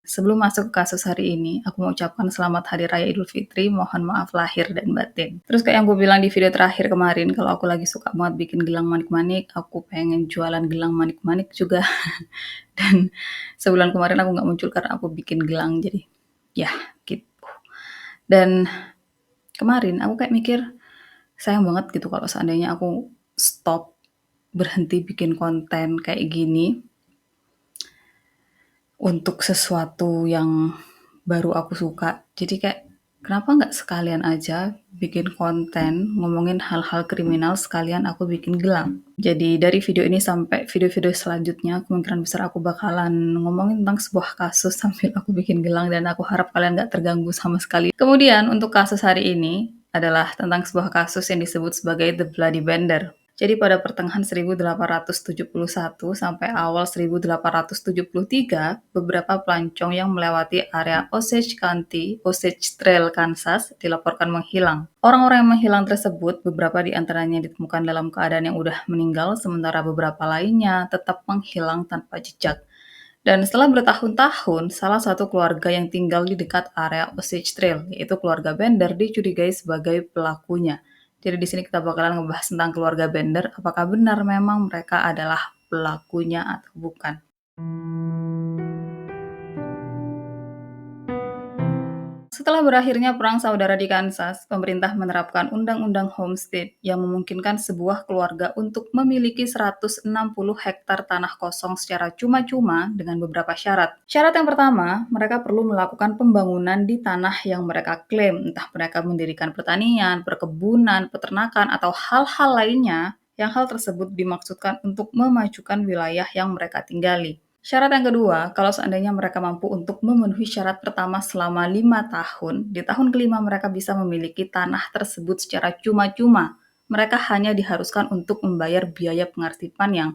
Sebelum masuk ke kasus hari ini, aku mau ucapkan selamat Hari Raya Idul Fitri, mohon maaf lahir dan batin. Terus kayak yang gue bilang di video terakhir kemarin, kalau aku lagi suka banget bikin gelang manik-manik, aku pengen jualan gelang manik-manik juga. Dan sebulan kemarin aku nggak muncul karena aku bikin gelang, jadi ya gitu. Dan kemarin aku kayak mikir, sayang banget gitu kalau seandainya aku stop, berhenti bikin konten kayak gini, untuk sesuatu yang baru aku suka. Jadi kayak, kenapa nggak sekalian aja bikin konten ngomongin hal-hal kriminal sekalian aku bikin gelang. Jadi dari video ini sampai video-video selanjutnya, kemungkinan besar aku bakalan ngomongin tentang sebuah kasus sambil aku bikin gelang dan aku harap kalian nggak terganggu sama sekali. Kemudian untuk kasus hari ini adalah tentang sebuah kasus yang disebut sebagai The Bloody Bender. Jadi pada pertengahan 1871 sampai awal 1873, beberapa pelancong yang melewati area Osage County, Osage Trail, Kansas, dilaporkan menghilang. Orang-orang yang menghilang tersebut, beberapa di antaranya ditemukan dalam keadaan yang udah meninggal, sementara beberapa lainnya tetap menghilang tanpa jejak. Dan setelah bertahun-tahun, salah satu keluarga yang tinggal di dekat area Osage Trail, yaitu keluarga Bender, dicurigai sebagai pelakunya. Jadi di sini kita bakalan ngebahas tentang keluarga Bender, apakah benar memang mereka adalah pelakunya atau bukan. Setelah berakhirnya Perang Saudara di Kansas, pemerintah menerapkan Undang-Undang Homestead yang memungkinkan sebuah keluarga untuk memiliki 160 hektar tanah kosong secara cuma-cuma dengan beberapa syarat. Syarat yang pertama, mereka perlu melakukan pembangunan di tanah yang mereka klaim, entah mereka mendirikan pertanian, perkebunan, peternakan, atau hal-hal lainnya yang hal tersebut dimaksudkan untuk memajukan wilayah yang mereka tinggali. Syarat yang kedua, kalau seandainya mereka mampu untuk memenuhi syarat pertama selama 5 tahun, di tahun kelima mereka bisa memiliki tanah tersebut secara cuma-cuma. Mereka hanya diharuskan untuk membayar biaya pengarsipan yang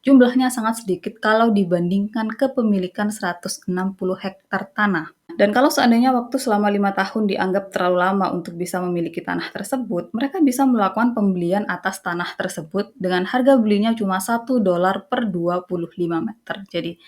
jumlahnya sangat sedikit kalau dibandingkan kepemilikan 160 hektar tanah. Dan kalau seandainya waktu selama 5 tahun dianggap terlalu lama untuk bisa memiliki tanah tersebut, mereka bisa melakukan pembelian atas tanah tersebut dengan harga belinya cuma $1 per 25 meter. Jadi,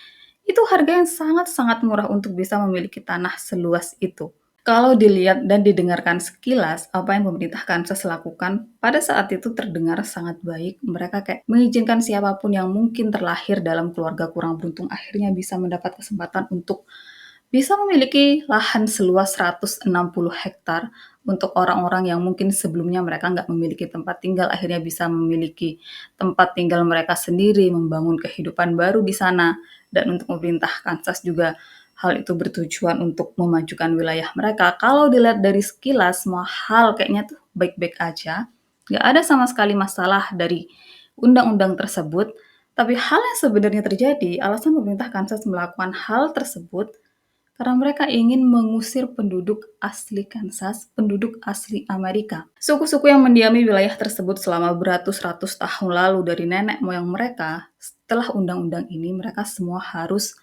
itu harga yang sangat-sangat murah untuk bisa memiliki tanah seluas itu. Kalau dilihat dan didengarkan sekilas, apa yang pemerintah Kansas lakukan pada saat itu terdengar sangat baik. Mereka kayak mengizinkan siapapun yang mungkin terlahir dalam keluarga kurang beruntung akhirnya bisa mendapat kesempatan untuk bisa memiliki lahan seluas 160 hektar untuk orang-orang yang mungkin sebelumnya mereka nggak memiliki tempat tinggal, akhirnya bisa memiliki tempat tinggal mereka sendiri, membangun kehidupan baru di sana. Dan untuk pemerintah Kansas juga hal itu bertujuan untuk memajukan wilayah mereka. Kalau dilihat dari sekilas, semua hal kayaknya tuh baik-baik aja. Nggak ada sama sekali masalah dari undang-undang tersebut. Tapi hal yang sebenarnya terjadi, alasan pemerintah Kansas melakukan hal tersebut karena mereka ingin mengusir penduduk asli Kansas, penduduk asli Amerika. Suku-suku yang mendiami wilayah tersebut selama beratus-ratus tahun lalu dari nenek moyang mereka, setelah undang-undang ini mereka semua harus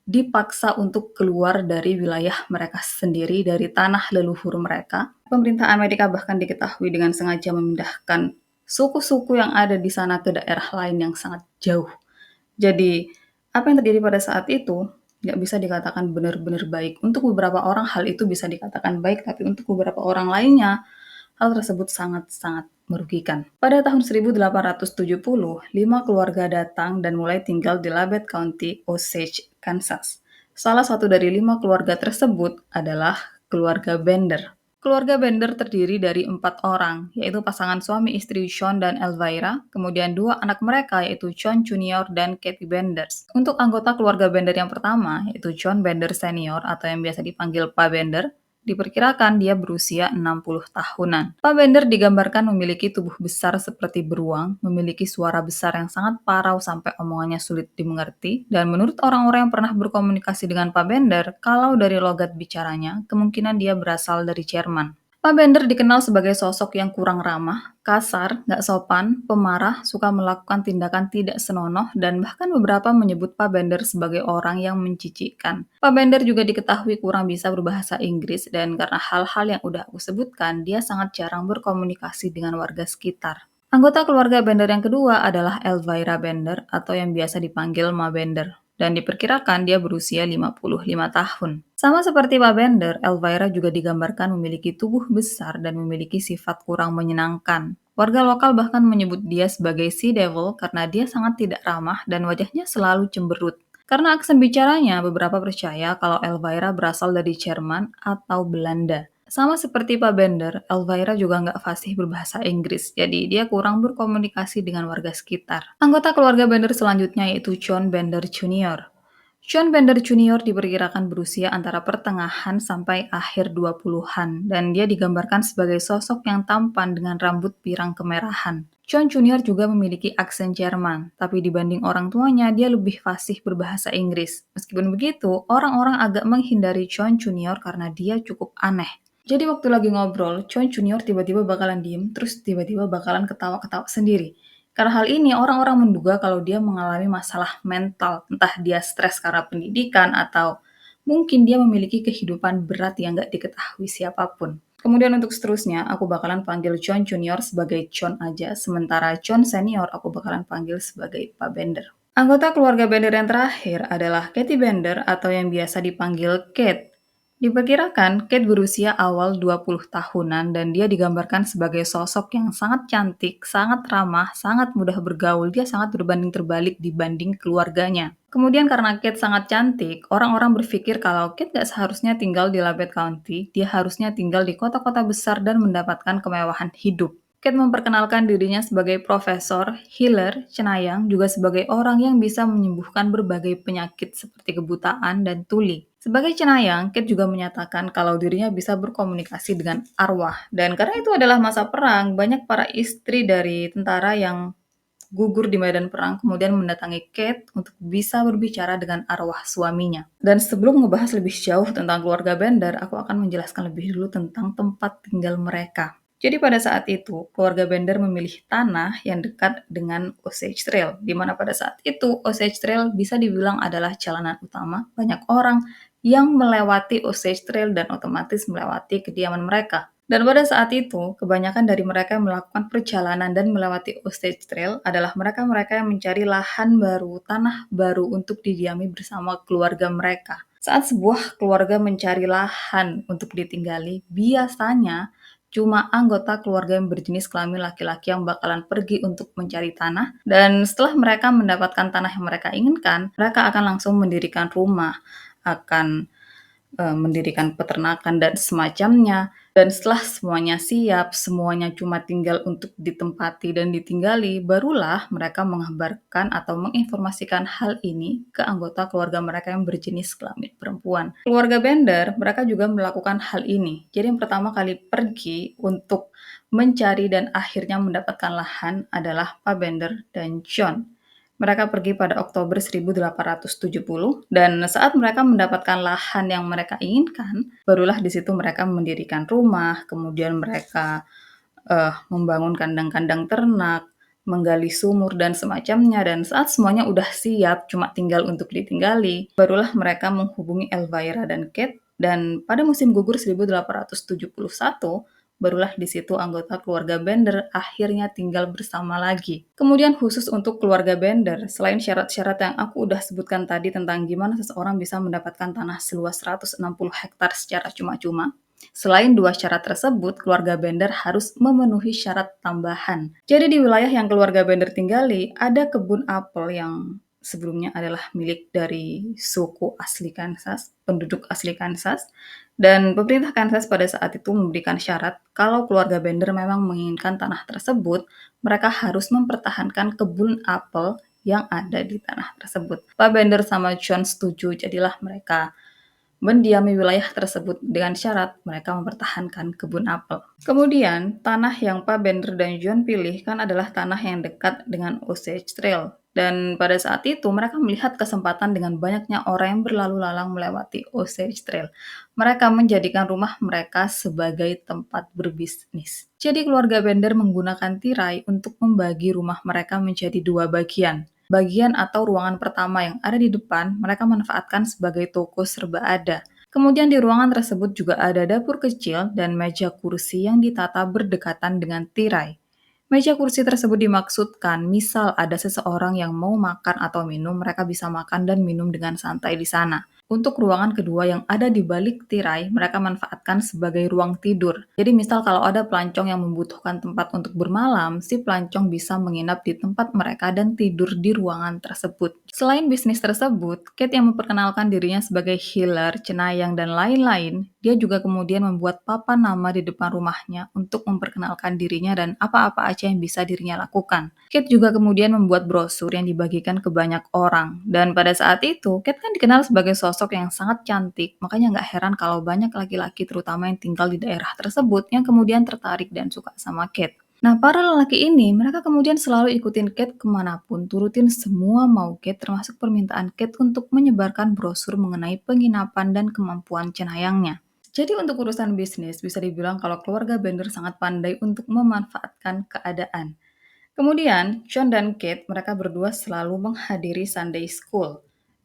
dipaksa untuk keluar dari wilayah mereka sendiri, dari tanah leluhur mereka. Pemerintah Amerika bahkan diketahui dengan sengaja memindahkan suku-suku yang ada di sana ke daerah lain yang sangat jauh. Jadi, apa yang terjadi pada saat itu, nggak bisa dikatakan benar-benar baik. Untuk beberapa orang hal itu bisa dikatakan baik, tapi untuk beberapa orang lainnya, hal tersebut sangat-sangat merugikan. Pada tahun 1870, 5 keluarga datang dan mulai tinggal di Labette County, Osage, Kansas. Salah satu dari 5 keluarga tersebut adalah keluarga Bender. Keluarga Bender terdiri dari 4 orang, yaitu pasangan suami istri Sean dan Elvira, kemudian 2 anak mereka yaitu John Junior dan Kathy Benders. Untuk anggota keluarga Bender yang pertama, yaitu John Bender Senior atau yang biasa dipanggil Pa Bender, diperkirakan dia berusia 60 tahunan. Pa Bender digambarkan memiliki tubuh besar seperti beruang, memiliki suara besar yang sangat parau sampai omongannya sulit dimengerti, dan menurut orang-orang yang pernah berkomunikasi dengan Pa Bender, kalau dari logat bicaranya, kemungkinan dia berasal dari Jerman. Pa Bender dikenal sebagai sosok yang kurang ramah, kasar, nggak sopan, pemarah, suka melakukan tindakan tidak senonoh, dan bahkan beberapa menyebut Pa Bender sebagai orang yang mencicikkan. Pa Bender juga diketahui kurang bisa berbahasa Inggris, dan karena hal-hal yang udah aku sebutkan, dia sangat jarang berkomunikasi dengan warga sekitar. Anggota keluarga Bender yang kedua adalah Elvira Bender, atau yang biasa dipanggil Ma Bender. dan diperkirakan dia berusia 55 tahun. Sama seperti Pak Bender, Elvira juga digambarkan memiliki tubuh besar dan memiliki sifat kurang menyenangkan. Warga lokal bahkan menyebut dia sebagai Sea Devil karena dia sangat tidak ramah dan wajahnya selalu cemberut. Karena aksen bicaranya, beberapa percaya kalau Elvira berasal dari Jerman atau Belanda. Sama seperti Pak Bender, Elvira juga nggak fasih berbahasa Inggris, jadi dia kurang berkomunikasi dengan warga sekitar. Anggota keluarga Bender selanjutnya yaitu John Bender Jr. John Bender Jr. diperkirakan berusia antara pertengahan sampai akhir 20-an, dan dia digambarkan sebagai sosok yang tampan dengan rambut pirang kemerahan. John Jr. juga memiliki aksen Jerman, tapi dibanding orang tuanya, dia lebih fasih berbahasa Inggris. Meskipun begitu, orang-orang agak menghindari John Jr. karena dia cukup aneh. Jadi waktu lagi ngobrol, John Jr. tiba-tiba bakalan diem, terus tiba-tiba bakalan ketawa-ketawa sendiri. Karena hal ini, orang-orang menduga kalau dia mengalami masalah mental, entah dia stres karena pendidikan atau mungkin dia memiliki kehidupan berat yang nggak diketahui siapapun. Kemudian untuk seterusnya, aku bakalan panggil John Junior sebagai John aja, sementara John Senior aku bakalan panggil sebagai Pak Bender. Anggota keluarga Bender yang terakhir adalah Katie Bender atau yang biasa dipanggil Kate. Diperkirakan, Kate berusia awal 20 tahunan dan dia digambarkan sebagai sosok yang sangat cantik, sangat ramah, sangat mudah bergaul, dia sangat berbanding terbalik dibanding keluarganya. Kemudian karena Kate sangat cantik, orang-orang berpikir kalau Kate gak seharusnya tinggal di Labette County, dia harusnya tinggal di kota-kota besar dan mendapatkan kemewahan hidup. Kate memperkenalkan dirinya sebagai profesor, healer, cenayang, juga sebagai orang yang bisa menyembuhkan berbagai penyakit seperti kebutaan dan tuli. Sebagai cenayang, Kate juga menyatakan kalau dirinya bisa berkomunikasi dengan arwah. Dan karena itu adalah masa perang, banyak para istri dari tentara yang gugur di medan perang kemudian mendatangi Kate untuk bisa berbicara dengan arwah suaminya. Dan sebelum ngebahas lebih jauh tentang keluarga Bender, aku akan menjelaskan lebih dulu tentang tempat tinggal mereka. Jadi pada saat itu, keluarga Bender memilih tanah yang dekat dengan Osage Trail, di mana pada saat itu Osage Trail bisa dibilang adalah jalanan utama banyak orang yang melewati Osage Trail dan otomatis melewati kediaman mereka. Dan pada saat itu, kebanyakan dari mereka yang melakukan perjalanan dan melewati Osage Trail adalah mereka-mereka yang mencari lahan baru, tanah baru untuk didiami bersama keluarga mereka. Saat sebuah keluarga mencari lahan untuk ditinggali, biasanya cuma anggota keluarga yang berjenis kelamin laki-laki yang bakalan pergi untuk mencari tanah. Dan setelah mereka mendapatkan tanah yang mereka inginkan, mereka akan langsung mendirikan rumah, akan mendirikan peternakan dan semacamnya. Dan setelah semuanya siap, semuanya cuma tinggal untuk ditempati dan ditinggali, barulah mereka mengabarkan atau menginformasikan hal ini ke anggota keluarga mereka yang berjenis kelamin perempuan. Keluarga Bender, mereka juga melakukan hal ini. Jadi yang pertama kali pergi untuk mencari dan akhirnya mendapatkan lahan adalah Pak Bender dan John. Mereka pergi pada Oktober 1870 dan saat mereka mendapatkan lahan yang mereka inginkan, barulah di situ mereka mendirikan rumah, kemudian mereka membangun kandang-kandang ternak, menggali sumur dan semacamnya, dan saat semuanya udah siap, cuma tinggal untuk ditinggali, barulah mereka menghubungi Elvira dan Kate, dan pada musim gugur 1871, barulah di situ anggota keluarga Bender akhirnya tinggal bersama lagi. Kemudian khusus untuk keluarga Bender, selain syarat-syarat yang aku udah sebutkan tadi tentang gimana seseorang bisa mendapatkan tanah seluas 160 hektar secara cuma-cuma, selain dua syarat tersebut, keluarga Bender harus memenuhi syarat tambahan. Jadi di wilayah yang keluarga Bender tinggali, ada kebun apel yang sebelumnya adalah milik dari suku asli Kansas, penduduk asli Kansas, dan pemerintah Kansas pada saat itu memberikan syarat kalau keluarga Bender memang menginginkan tanah tersebut, mereka harus mempertahankan kebun apel yang ada di tanah tersebut. Pak Bender sama John setuju, jadilah mereka mendiami wilayah tersebut dengan syarat mereka mempertahankan kebun apel. Kemudian, tanah yang Pak Bender dan John pilih kan adalah tanah yang dekat dengan Osage Trail. Dan pada saat itu mereka melihat kesempatan dengan banyaknya orang yang berlalu lalang melewati Osage Trail. Mereka menjadikan rumah mereka sebagai tempat berbisnis. Jadi keluarga Bender menggunakan tirai untuk membagi rumah mereka menjadi dua bagian. Bagian atau ruangan pertama yang ada di depan, mereka manfaatkan sebagai toko serba ada. Kemudian di ruangan tersebut juga ada dapur kecil dan meja kursi yang ditata berdekatan dengan tirai. Meja kursi tersebut dimaksudkan, misal ada seseorang yang mau makan atau minum, mereka bisa makan dan minum dengan santai di sana. Untuk ruangan kedua yang ada di balik tirai, mereka manfaatkan sebagai ruang tidur. Jadi misal kalau ada pelancong yang membutuhkan tempat untuk bermalam, si pelancong bisa menginap di tempat mereka dan tidur di ruangan tersebut. Selain bisnis tersebut, Kate yang memperkenalkan dirinya sebagai healer, cenayang, dan lain-lain, dia juga kemudian membuat papan nama di depan rumahnya untuk memperkenalkan dirinya dan apa-apa aja yang bisa dirinya lakukan. Kate juga kemudian membuat brosur yang dibagikan ke banyak orang. Dan pada saat itu, Kate kan dikenal sebagai sosok yang sangat cantik, makanya nggak heran kalau banyak laki-laki terutama yang tinggal di daerah tersebut yang kemudian tertarik dan suka sama Kate. Nah, para lelaki ini, mereka kemudian selalu ikutin Kate kemanapun, turutin semua mau Kate, termasuk permintaan Kate untuk menyebarkan brosur mengenai penginapan dan kemampuan cenayangnya. Jadi untuk urusan bisnis, bisa dibilang kalau keluarga Bender sangat pandai untuk memanfaatkan keadaan. Kemudian, John dan Kate, mereka berdua selalu menghadiri Sunday School.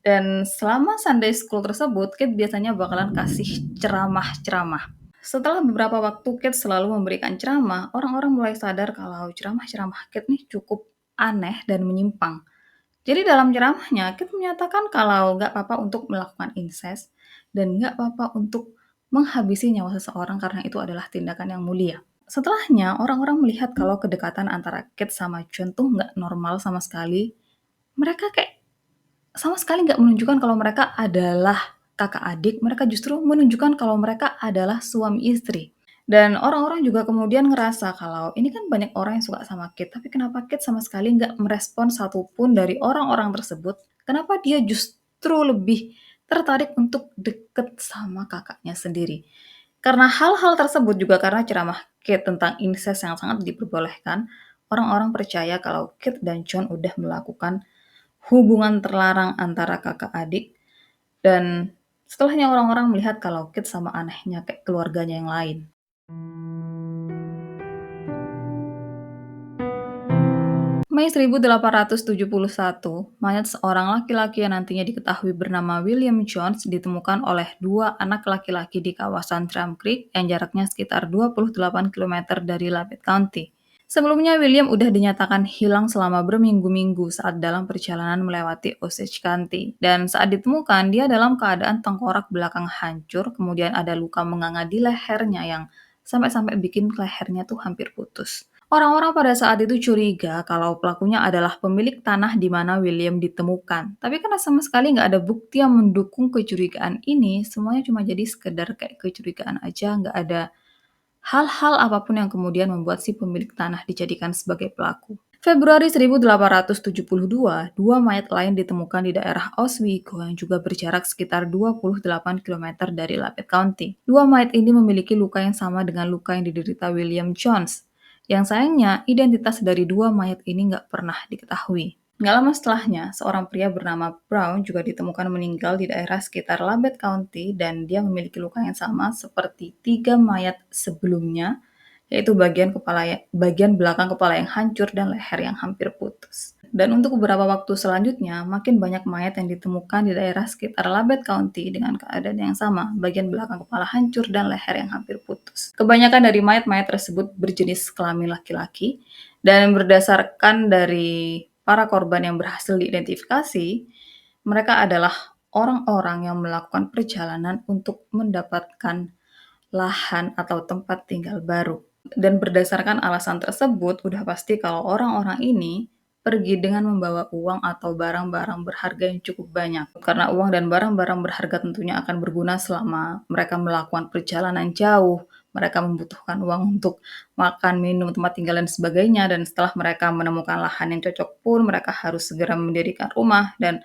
Dan selama Sunday School tersebut, Kate biasanya bakalan kasih ceramah-ceramah. Setelah beberapa waktu Kate selalu memberikan ceramah, orang-orang mulai sadar kalau ceramah-ceramah Kate nih cukup aneh dan menyimpang. Jadi dalam ceramahnya, Kate menyatakan kalau nggak apa-apa untuk melakukan incest dan nggak apa-apa untuk menghabisi nyawa seseorang karena itu adalah tindakan yang mulia. Setelahnya, orang-orang melihat kalau kedekatan antara Kate sama John tuh nggak normal sama sekali. Mereka kayak sama sekali nggak menunjukkan kalau mereka adalah kakak adik, mereka justru menunjukkan kalau mereka adalah suami istri. Dan orang-orang juga kemudian ngerasa kalau ini kan banyak orang yang suka sama Kate, tapi kenapa Kate sama sekali nggak merespon satupun dari orang-orang tersebut? Kenapa dia justru lebih tertarik untuk deket sama kakaknya sendiri? Karena hal-hal tersebut juga karena ceramah Kate tentang incest yang sangat diperbolehkan, orang-orang percaya kalau Kate dan John udah melakukan hubungan terlarang antara kakak adik dan setelahnya orang-orang melihat kalau Kate sama anehnya kayak keluarganya yang lain. Mei 1871, mayat seorang laki-laki yang nantinya diketahui bernama William Jones ditemukan oleh dua anak laki-laki di kawasan Drum Creek yang jaraknya sekitar 28 kilometer dari Labette County. Sebelumnya, William udah dinyatakan hilang selama berminggu-minggu saat dalam perjalanan melewati Osage County. Dan saat ditemukan, dia dalam keadaan tengkorak belakang hancur, kemudian ada luka menganga di lehernya yang sampai-sampai bikin lehernya tuh hampir putus. Orang-orang pada saat itu curiga kalau pelakunya adalah pemilik tanah di mana William ditemukan. Tapi karena sama sekali nggak ada bukti yang mendukung kecurigaan ini, semuanya cuma jadi sekedar kayak kecurigaan aja, nggak ada hal-hal apapun yang kemudian membuat si pemilik tanah dijadikan sebagai pelaku. Februari 1872, dua mayat lain ditemukan di daerah Oswego yang juga berjarak sekitar 28 kilometer dari Labette County. Dua mayat ini memiliki luka yang sama dengan luka yang diderita William Jones. Yang sayangnya, identitas dari dua mayat ini nggak pernah diketahui. Nggak lama setelahnya, seorang pria bernama Brown juga ditemukan meninggal di daerah sekitar Labette County dan dia memiliki luka yang sama seperti tiga mayat sebelumnya, yaitu bagian belakang kepala yang hancur dan leher yang hampir putus. Dan untuk beberapa waktu selanjutnya, makin banyak mayat yang ditemukan di daerah sekitar Labette County dengan keadaan yang sama, bagian belakang kepala hancur dan leher yang hampir putus. Kebanyakan dari mayat-mayat tersebut berjenis kelamin laki-laki, dan berdasarkan dari para korban yang berhasil diidentifikasi, mereka adalah orang-orang yang melakukan perjalanan untuk mendapatkan lahan atau tempat tinggal baru. Dan berdasarkan alasan tersebut, udah pasti kalau orang-orang ini pergi dengan membawa uang atau barang-barang berharga yang cukup banyak. Karena uang dan barang-barang berharga tentunya akan berguna selama mereka melakukan perjalanan jauh, mereka membutuhkan uang untuk makan, minum, tempat tinggal, dan sebagainya. Dan setelah mereka menemukan lahan yang cocok pun, mereka harus segera mendirikan rumah. Dan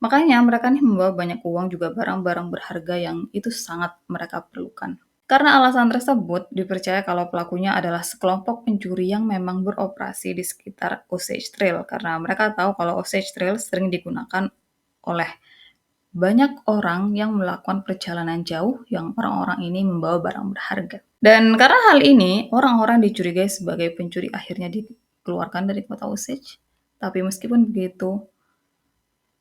makanya mereka nih membawa banyak uang juga barang-barang berharga yang itu sangat mereka perlukan. Karena alasan tersebut, dipercaya kalau pelakunya adalah sekelompok pencuri yang memang beroperasi di sekitar Osage Trail karena mereka tahu kalau Osage Trail sering digunakan oleh banyak orang yang melakukan perjalanan jauh yang orang-orang ini membawa barang berharga. Dan karena hal ini, orang-orang dicurigai sebagai pencuri akhirnya dikeluarkan dari kota Osage. Tapi meskipun begitu,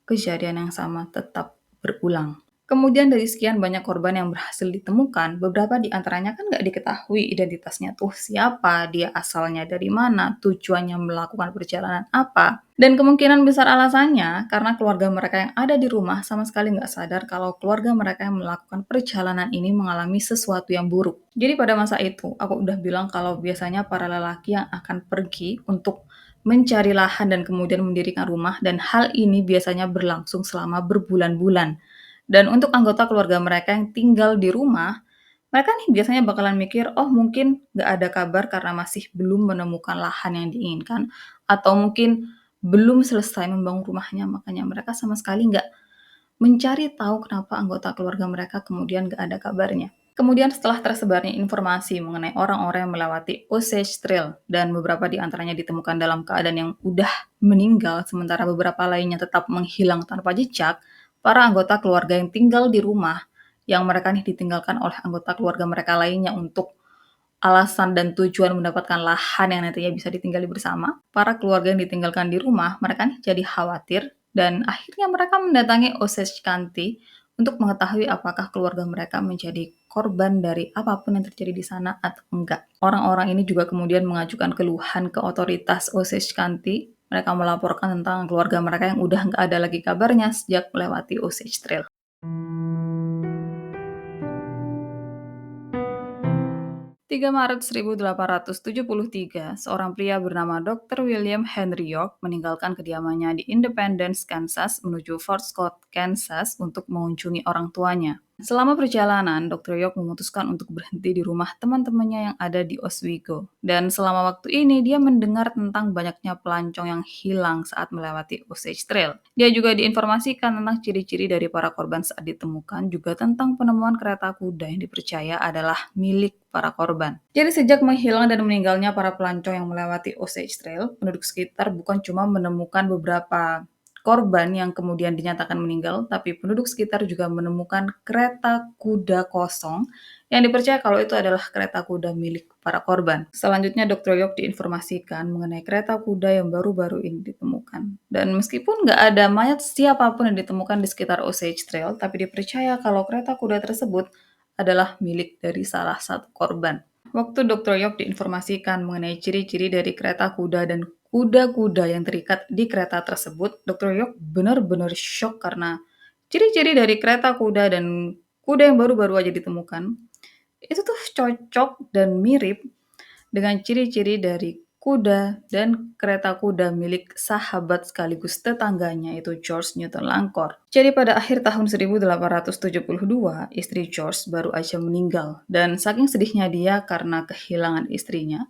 kejadian yang sama tetap berulang. Kemudian dari sekian banyak korban yang berhasil ditemukan, beberapa di antaranya kan nggak diketahui identitasnya tuh siapa, dia asalnya dari mana, tujuannya melakukan perjalanan apa. Dan kemungkinan besar alasannya karena keluarga mereka yang ada di rumah sama sekali nggak sadar kalau keluarga mereka yang melakukan perjalanan ini mengalami sesuatu yang buruk. Jadi pada masa itu, aku udah bilang kalau biasanya para lelaki yang akan pergi untuk mencari lahan dan kemudian mendirikan rumah dan hal ini biasanya berlangsung selama berbulan-bulan. Dan untuk anggota keluarga mereka yang tinggal di rumah, mereka nih biasanya bakalan mikir, "Oh mungkin nggak ada kabar karena masih belum menemukan lahan yang diinginkan, atau mungkin belum selesai membangun rumahnya." Makanya mereka sama sekali nggak mencari tahu kenapa anggota keluarga mereka kemudian nggak ada kabarnya. Kemudian setelah tersebarnya informasi mengenai orang-orang yang melewati Osage Trail dan beberapa di antaranya ditemukan dalam keadaan yang udah meninggal, sementara beberapa lainnya tetap menghilang tanpa jejak, para anggota keluarga yang tinggal di rumah yang mereka nih ditinggalkan oleh anggota keluarga mereka lainnya untuk alasan dan tujuan mendapatkan lahan yang nantinya bisa ditinggali bersama, para keluarga yang ditinggalkan di rumah, mereka nih jadi khawatir dan akhirnya mereka mendatangi Osage County untuk mengetahui apakah keluarga mereka menjadi korban dari apapun yang terjadi di sana atau enggak. Orang-orang ini juga kemudian mengajukan keluhan ke otoritas Osage County. Mereka melaporkan tentang keluarga mereka yang udah nggak ada lagi kabarnya sejak melewati Osage Trail. 3 Maret 1873, seorang pria bernama Dr. William Henry York meninggalkan kediamannya di Independence, Kansas menuju Fort Scott, Kansas untuk mengunjungi orang tuanya. Selama perjalanan, Dr. York memutuskan untuk berhenti di rumah teman-temannya yang ada di Oswego. Dan selama waktu ini, dia mendengar tentang banyaknya pelancong yang hilang saat melewati Osage Trail. Dia juga diinformasikan tentang ciri-ciri dari para korban saat ditemukan, juga tentang penemuan kereta kuda yang dipercaya adalah milik para korban. Jadi sejak menghilang dan meninggalnya para pelancong yang melewati Osage Trail, penduduk sekitar bukan cuma menemukan beberapa korban yang kemudian dinyatakan meninggal, tapi penduduk sekitar juga menemukan kereta kuda kosong yang dipercaya kalau itu adalah kereta kuda milik para korban. Selanjutnya Dr. York diinformasikan mengenai kereta kuda yang baru-baru ini ditemukan. Dan meskipun nggak ada mayat siapapun yang ditemukan di sekitar Osage Trail, tapi dipercaya kalau kereta kuda tersebut adalah milik dari salah satu korban. Waktu Dr. York diinformasikan mengenai ciri-ciri dari kereta kuda dan kuda-kuda yang terikat di kereta tersebut, Dr. York benar-benar syok karena ciri-ciri dari kereta kuda dan kuda yang baru-baru aja ditemukan, itu tuh cocok dan mirip dengan ciri-ciri dari kuda dan kereta kuda milik sahabat sekaligus tetangganya yaitu George Newton Langkor. Jadi pada akhir tahun 1872, istri George baru aja meninggal dan saking sedihnya dia karena kehilangan istrinya,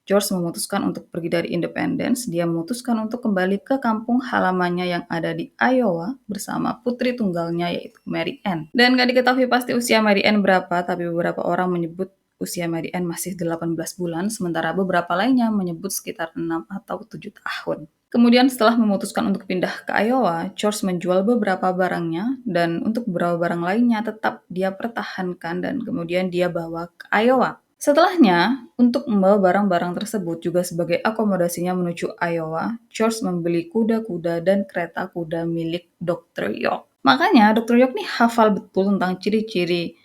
George memutuskan untuk pergi dari Independence. Dia memutuskan untuk kembali ke kampung halamannya yang ada di Iowa bersama putri tunggalnya yaitu Mary Ann. Dan gak diketahui pasti usia Mary Ann berapa, tapi beberapa orang menyebut usia Mary Ann masih 18 bulan, sementara beberapa lainnya menyebut sekitar 6 atau 7 tahun. Kemudian setelah memutuskan untuk pindah ke Iowa, George menjual beberapa barangnya dan untuk beberapa barang lainnya tetap dia pertahankan dan kemudian dia bawa ke Iowa. Setelahnya, untuk membawa barang-barang tersebut juga sebagai akomodasinya menuju Iowa, George membeli kuda-kuda dan kereta kuda milik Dr. York. Makanya Dr. York nih hafal betul tentang ciri-ciri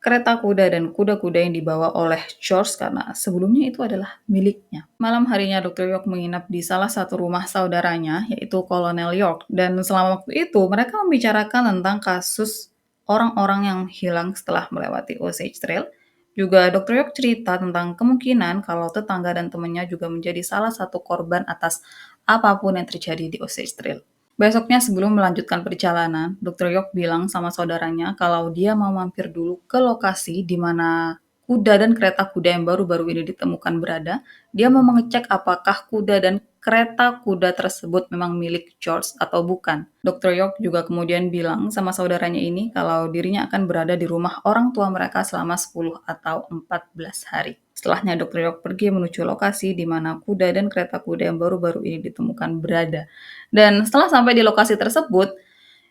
kereta kuda dan kuda-kuda yang dibawa oleh George karena sebelumnya itu adalah miliknya. Malam harinya Dr. York menginap di salah satu rumah saudaranya, yaitu Kolonel York. Dan selama waktu itu mereka membicarakan tentang kasus orang-orang yang hilang setelah melewati Osage Trail. Juga Dr. York cerita tentang kemungkinan kalau tetangga dan temannya juga menjadi salah satu korban atas apapun yang terjadi di Osage Trail. Besoknya sebelum melanjutkan perjalanan, Dr. York bilang sama saudaranya kalau dia mau mampir dulu ke lokasi di mana kuda dan kereta kuda yang baru-baru ini ditemukan berada. Dia mau mengecek apakah kuda dan kereta kuda tersebut memang milik George atau bukan. Dr. York juga kemudian bilang sama saudaranya ini kalau dirinya akan berada di rumah orang tua mereka selama 10 atau 14 hari. Setelahnya Dr. York pergi menuju lokasi di mana kuda dan kereta kuda yang baru-baru ini ditemukan berada. Dan setelah sampai di lokasi tersebut,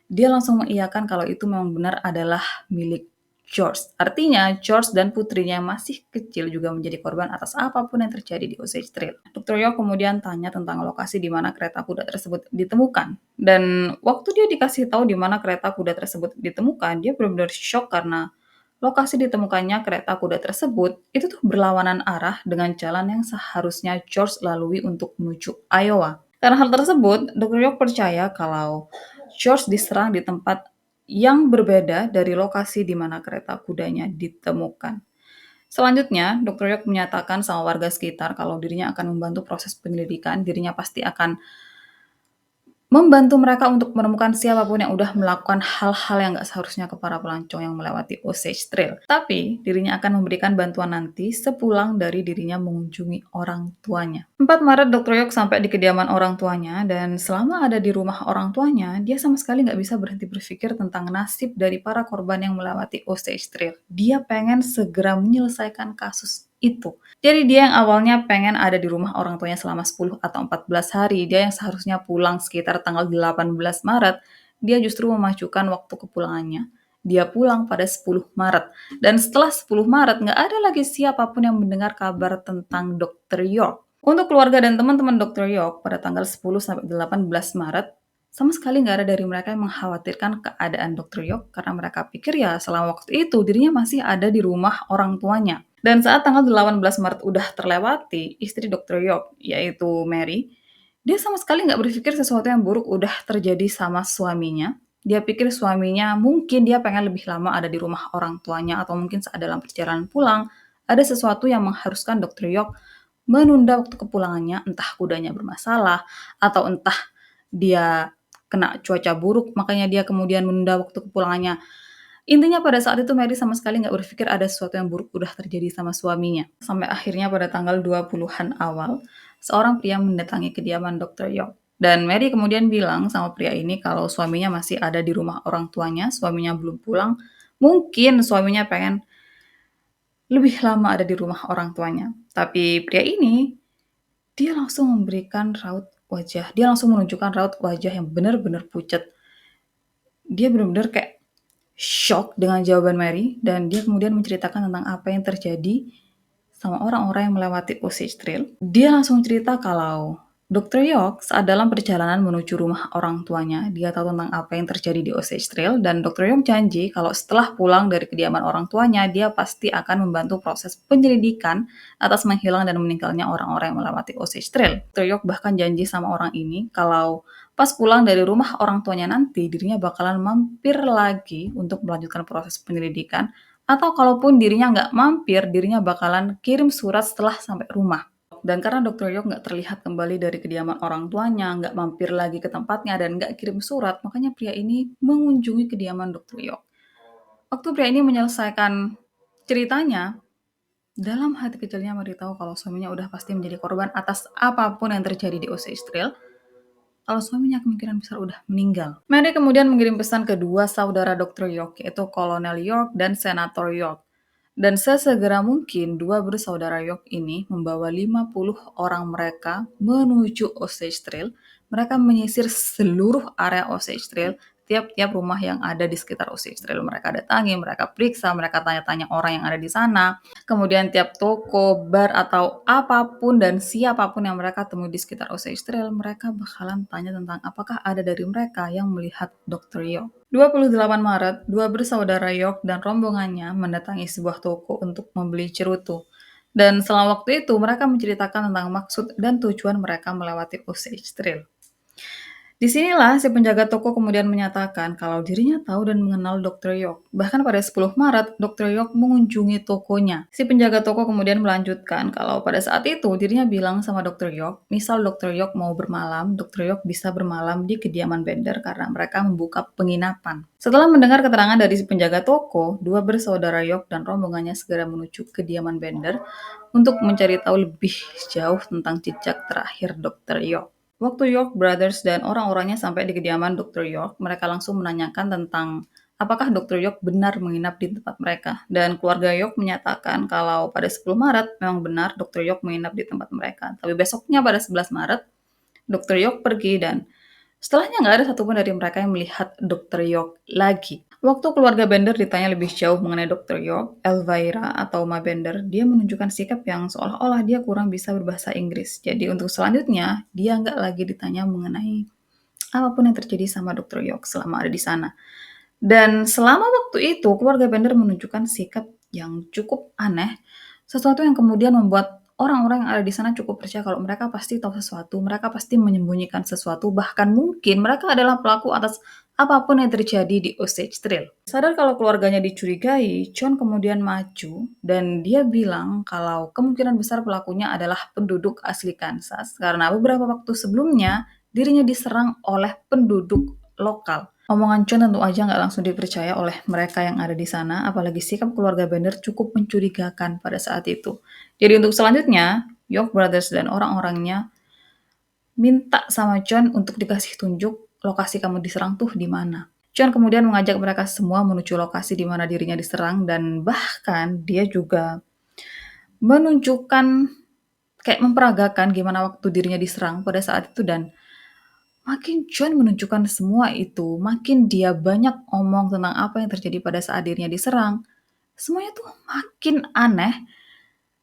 dia langsung mengiyakan kalau itu memang benar adalah milik George. Artinya, George dan putrinya yang masih kecil juga menjadi korban atas apapun yang terjadi di Osage Trail. Dr. York kemudian tanya tentang lokasi di mana kereta kuda tersebut ditemukan. Dan waktu dia dikasih tahu di mana kereta kuda tersebut ditemukan, dia benar-benar shock karena lokasi ditemukannya kereta kuda tersebut itu tuh berlawanan arah dengan jalan yang seharusnya George lalui untuk menuju Iowa. Karena hal tersebut, Dr. York percaya kalau George diserang di tempat yang berbeda dari lokasi di mana kereta kudanya ditemukan. Selanjutnya, Dr. York menyatakan sama warga sekitar kalau dirinya akan membantu proses penyelidikan, dirinya pasti akan membantu mereka untuk menemukan siapapun yang udah melakukan hal-hal yang nggak seharusnya ke para pelancong yang melewati Osage Trail. Tapi, dirinya akan memberikan bantuan nanti sepulang dari dirinya mengunjungi orang tuanya. 4 Maret, Dr. York sampai di kediaman orang tuanya, dan selama ada di rumah orang tuanya, dia sama sekali nggak bisa berhenti berpikir tentang nasib dari para korban yang melewati Osage Trail. Dia pengen segera menyelesaikan kasus itu. Jadi dia yang awalnya pengen ada di rumah orang tuanya selama 10 atau 14 hari, dia yang seharusnya pulang sekitar tanggal 18 Maret, dia justru memajukan waktu kepulangannya. Dia pulang pada 10 Maret. Dan setelah 10 Maret, nggak ada lagi siapapun yang mendengar kabar tentang Dr. York. Untuk keluarga dan teman-teman Dr. York pada tanggal 10 sampai 18 Maret, sama sekali nggak ada dari mereka yang mengkhawatirkan keadaan Dr. York karena mereka pikir ya selama waktu itu dirinya masih ada di rumah orang tuanya. Dan saat tanggal 18 Maret udah terlewati, istri Dr. York, yaitu Mary, dia sama sekali nggak berpikir sesuatu yang buruk udah terjadi sama suaminya. Dia pikir suaminya mungkin dia pengen lebih lama ada di rumah orang tuanya atau mungkin saat dalam perjalanan pulang, ada sesuatu yang mengharuskan Dr. York menunda waktu kepulangannya, entah kudanya bermasalah, atau entah dia kena cuaca buruk, makanya dia kemudian menunda waktu kepulangannya. Intinya pada saat itu Mary sama sekali nggak berpikir ada sesuatu yang buruk udah terjadi sama suaminya. Sampai akhirnya pada tanggal 20-an awal, seorang pria mendatangi kediaman Dr. York. Dan Mary kemudian bilang sama pria ini kalau suaminya masih ada di rumah orang tuanya, suaminya belum pulang. Mungkin suaminya pengen lebih lama ada di rumah orang tuanya. Tapi pria ini, dia langsung memberikan raut wajah. Dia langsung menunjukkan raut wajah yang benar-benar pucat. Dia benar-benar kayak shock dengan jawaban Mary dan dia kemudian menceritakan tentang apa yang terjadi sama orang-orang yang melewati Osage Trail. Dia langsung cerita kalau Dr. York saat dalam perjalanan menuju rumah orang tuanya, dia tahu tentang apa yang terjadi di Osage Trail dan Dr. York janji kalau setelah pulang dari kediaman orang tuanya, dia pasti akan membantu proses penyelidikan atas menghilang dan meninggalnya orang-orang yang melewati Osage Trail. Dr. York bahkan janji sama orang ini kalau pas pulang dari rumah orang tuanya nanti, dirinya bakalan mampir lagi untuk melanjutkan proses penyelidikan atau kalaupun dirinya nggak mampir, dirinya bakalan kirim surat setelah sampai rumah. Dan karena Dr. York nggak terlihat kembali dari kediaman orang tuanya, nggak mampir lagi ke tempatnya, dan nggak kirim surat, makanya pria ini mengunjungi kediaman Dr. York. Waktu pria ini menyelesaikan ceritanya, dalam hati kecilnya memberitahu kalau suaminya udah pasti menjadi korban atas apapun yang terjadi di Osage Trail, kalau suaminya kemungkinan besar udah meninggal. Mary kemudian mengirim pesan ke dua saudara Dr. York, yaitu Kolonel York dan Senator York. Dan sesegera mungkin dua bersaudara York ini membawa 50 orang mereka menuju Osage Trail. Mereka menyisir seluruh area Osage Trail, tiap-tiap rumah yang ada di sekitar Osage Trail. Mereka datangi, mereka periksa, mereka tanya-tanya orang yang ada di sana. Kemudian tiap toko, bar, atau apapun dan siapapun yang mereka temui di sekitar Osage Trail, mereka bakalan tanya tentang apakah ada dari mereka yang melihat Dr. York. 28 Maret, dua bersaudara York dan rombongannya mendatangi sebuah toko untuk membeli cerutu. Dan selama waktu itu, mereka menceritakan tentang maksud dan tujuan mereka melewati Osage Trail. Disinilah si penjaga toko kemudian menyatakan kalau dirinya tahu dan mengenal Dr. York. Bahkan pada 10 Maret, Dr. York mengunjungi tokonya. Si penjaga toko kemudian melanjutkan kalau pada saat itu dirinya bilang sama Dr. York, misal Dr. York mau bermalam, Dr. York bisa bermalam di kediaman Bender karena mereka membuka penginapan. Setelah mendengar keterangan dari si penjaga toko, dua bersaudara York dan rombongannya segera menuju kediaman Bender untuk mencari tahu lebih jauh tentang jejak terakhir Dr. York. Waktu York Brothers dan orang-orangnya sampai di kediaman Dr. York, mereka langsung menanyakan tentang apakah Dr. York benar menginap di tempat mereka. Dan keluarga York menyatakan kalau pada 10 Maret memang benar Dr. York menginap di tempat mereka. Tapi besoknya pada 11 Maret, Dr. York pergi dan setelahnya nggak ada satupun dari mereka yang melihat Dr. York lagi. Waktu keluarga Bender ditanya lebih jauh mengenai Dr. York, Elvira, atau Ma Bender, dia menunjukkan sikap yang seolah-olah dia kurang bisa berbahasa Inggris. Jadi untuk selanjutnya, dia nggak lagi ditanya mengenai apapun yang terjadi sama Dr. York selama ada di sana. Dan selama waktu itu, keluarga Bender menunjukkan sikap yang cukup aneh, sesuatu yang kemudian membuat orang-orang yang ada di sana cukup percaya kalau mereka pasti tahu sesuatu, mereka pasti menyembunyikan sesuatu, bahkan mungkin mereka adalah pelaku atas apapun yang terjadi di Osage Trail. Sadar kalau keluarganya dicurigai, John kemudian maju dan dia bilang kalau kemungkinan besar pelakunya adalah penduduk asli Kansas karena beberapa waktu sebelumnya dirinya diserang oleh penduduk lokal. Omongan John tentu aja nggak langsung dipercaya oleh mereka yang ada di sana, apalagi sikap keluarga Bender cukup mencurigakan pada saat itu. Jadi untuk selanjutnya, York Brothers dan orang-orangnya minta sama John untuk dikasih tunjuk lokasi kamu diserang tuh di mana. John kemudian mengajak mereka semua menuju lokasi di mana dirinya diserang dan bahkan dia juga menunjukkan kayak memperagakan gimana waktu dirinya diserang pada saat itu dan makin John menunjukkan semua itu, makin dia banyak omong tentang apa yang terjadi pada saat dirinya diserang. Semuanya tuh makin aneh,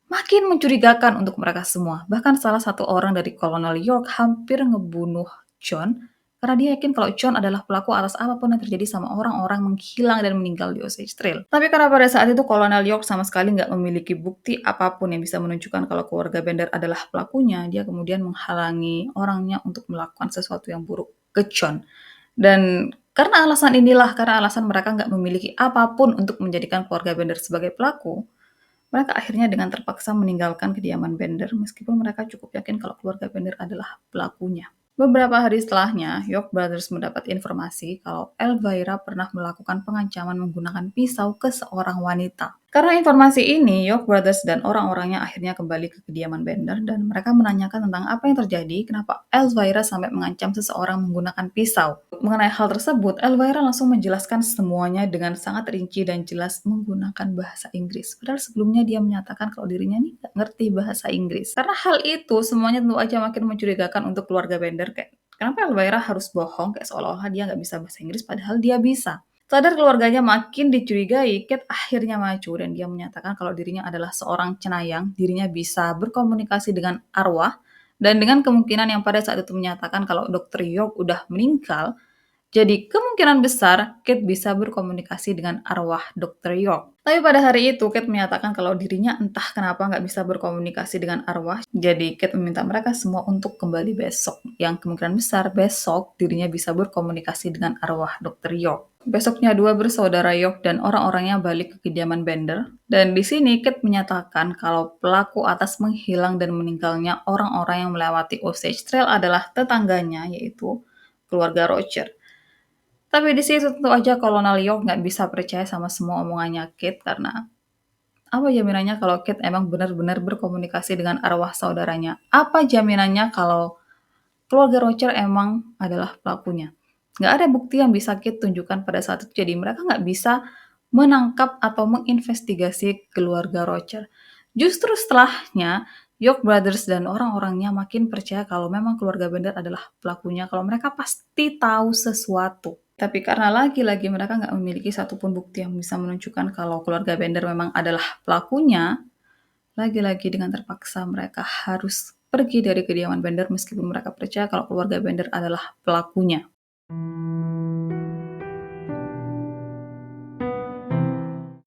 makin mencurigakan untuk mereka semua. Bahkan salah satu orang dari Kolonel York hampir ngebunuh John karena dia yakin kalau John adalah pelaku atas apapun yang terjadi sama orang-orang menghilang dan meninggal di Osage Trail. Tapi karena pada saat itu Kolonel York sama sekali nggak memiliki bukti apapun yang bisa menunjukkan kalau keluarga Bender adalah pelakunya, dia kemudian menghalangi orangnya untuk melakukan sesuatu yang buruk ke John. Dan karena alasan mereka nggak memiliki apapun untuk menjadikan keluarga Bender sebagai pelaku, mereka akhirnya dengan terpaksa meninggalkan kediaman Bender meskipun mereka cukup yakin kalau keluarga Bender adalah pelakunya. Beberapa hari setelahnya, York Brothers mendapat informasi kalau Elvira pernah melakukan pengancaman menggunakan pisau ke seorang wanita. Karena informasi ini, York Brothers dan orang-orangnya akhirnya kembali ke kediaman Bender dan mereka menanyakan tentang apa yang terjadi, kenapa Elvira sampai mengancam seseorang menggunakan pisau. Mengenai hal tersebut, Elvira langsung menjelaskan semuanya dengan sangat rinci dan jelas menggunakan bahasa Inggris. Padahal sebelumnya dia menyatakan kalau dirinya nih nggak ngerti bahasa Inggris. Karena hal itu semuanya tentu aja makin mencurigakan untuk keluarga Bender. Kayak, kenapa Elvira harus bohong kayak seolah-olah dia nggak bisa bahasa Inggris padahal dia bisa. Sadar keluarganya makin dicurigai, Kate akhirnya maju dan dia menyatakan kalau dirinya adalah seorang cenayang, dirinya bisa berkomunikasi dengan arwah, dan dengan kemungkinan yang pada saat itu menyatakan kalau Dr. York udah meninggal, jadi kemungkinan besar Kate bisa berkomunikasi dengan arwah Dr. York. Tapi pada hari itu Kate menyatakan kalau dirinya entah kenapa nggak bisa berkomunikasi dengan arwah. Jadi Kate meminta mereka semua untuk kembali besok. Yang kemungkinan besar besok dirinya bisa berkomunikasi dengan arwah Dr. York. Besoknya dua bersaudara York dan orang-orangnya balik ke kediaman Bender. Dan di sini Kate menyatakan kalau pelaku atas menghilang dan meninggalnya orang-orang yang melewati Osage Trail adalah tetangganya, yaitu keluarga Roger. Tapi di situ tentu aja Kolonel York nggak bisa percaya sama semua omongannya Kate karena apa jaminannya kalau Kate emang benar-benar berkomunikasi dengan arwah saudaranya? Apa jaminannya kalau keluarga Roger emang adalah pelakunya? Nggak ada bukti yang bisa Kate tunjukkan pada saat itu, jadi mereka nggak bisa menangkap atau menginvestigasi keluarga Roger. Justru setelahnya, York Brothers dan orang-orangnya makin percaya kalau memang keluarga Bender adalah pelakunya, kalau mereka pasti tahu sesuatu. Tapi karena lagi-lagi mereka nggak memiliki satupun bukti yang bisa menunjukkan kalau keluarga Bender memang adalah pelakunya, lagi-lagi dengan terpaksa mereka harus pergi dari kediaman Bender meskipun mereka percaya kalau keluarga Bender adalah pelakunya.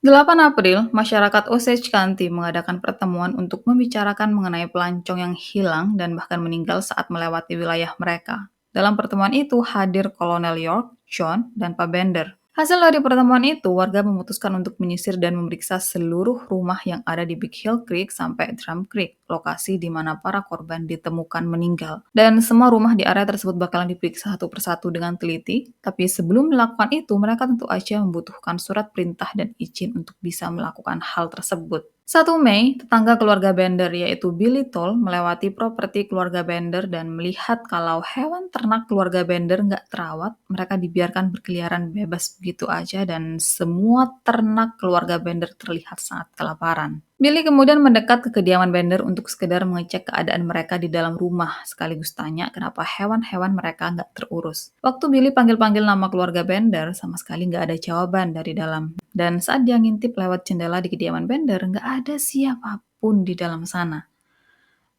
8 April, masyarakat Osage County mengadakan pertemuan untuk membicarakan mengenai pelancong yang hilang dan bahkan meninggal saat melewati wilayah mereka. Dalam pertemuan itu hadir Kolonel York, John, dan Pak Bender. Hasil dari pertemuan itu, warga memutuskan untuk menyisir dan memeriksa seluruh rumah yang ada di Big Hill Creek sampai Drum Creek, lokasi di mana para korban ditemukan meninggal. Dan semua rumah di area tersebut bakalan diperiksa satu persatu dengan teliti, tapi sebelum melakukan itu, mereka tentu aja membutuhkan surat perintah dan izin untuk bisa melakukan hal tersebut. 1 Mei, tetangga keluarga Bender yaitu Billy Toll melewati properti keluarga Bender dan melihat kalau hewan ternak keluarga Bender nggak terawat, mereka dibiarkan berkeliaran bebas begitu aja dan semua ternak keluarga Bender terlihat sangat kelaparan. Billy kemudian mendekat ke kediaman Bender untuk sekedar mengecek keadaan mereka di dalam rumah, sekaligus tanya kenapa hewan-hewan mereka nggak terurus. Waktu Billy panggil-panggil nama keluarga Bender, sama sekali nggak ada jawaban dari dalam. Dan saat dia ngintip lewat jendela di kediaman Bender, nggak ada siapapun di dalam sana.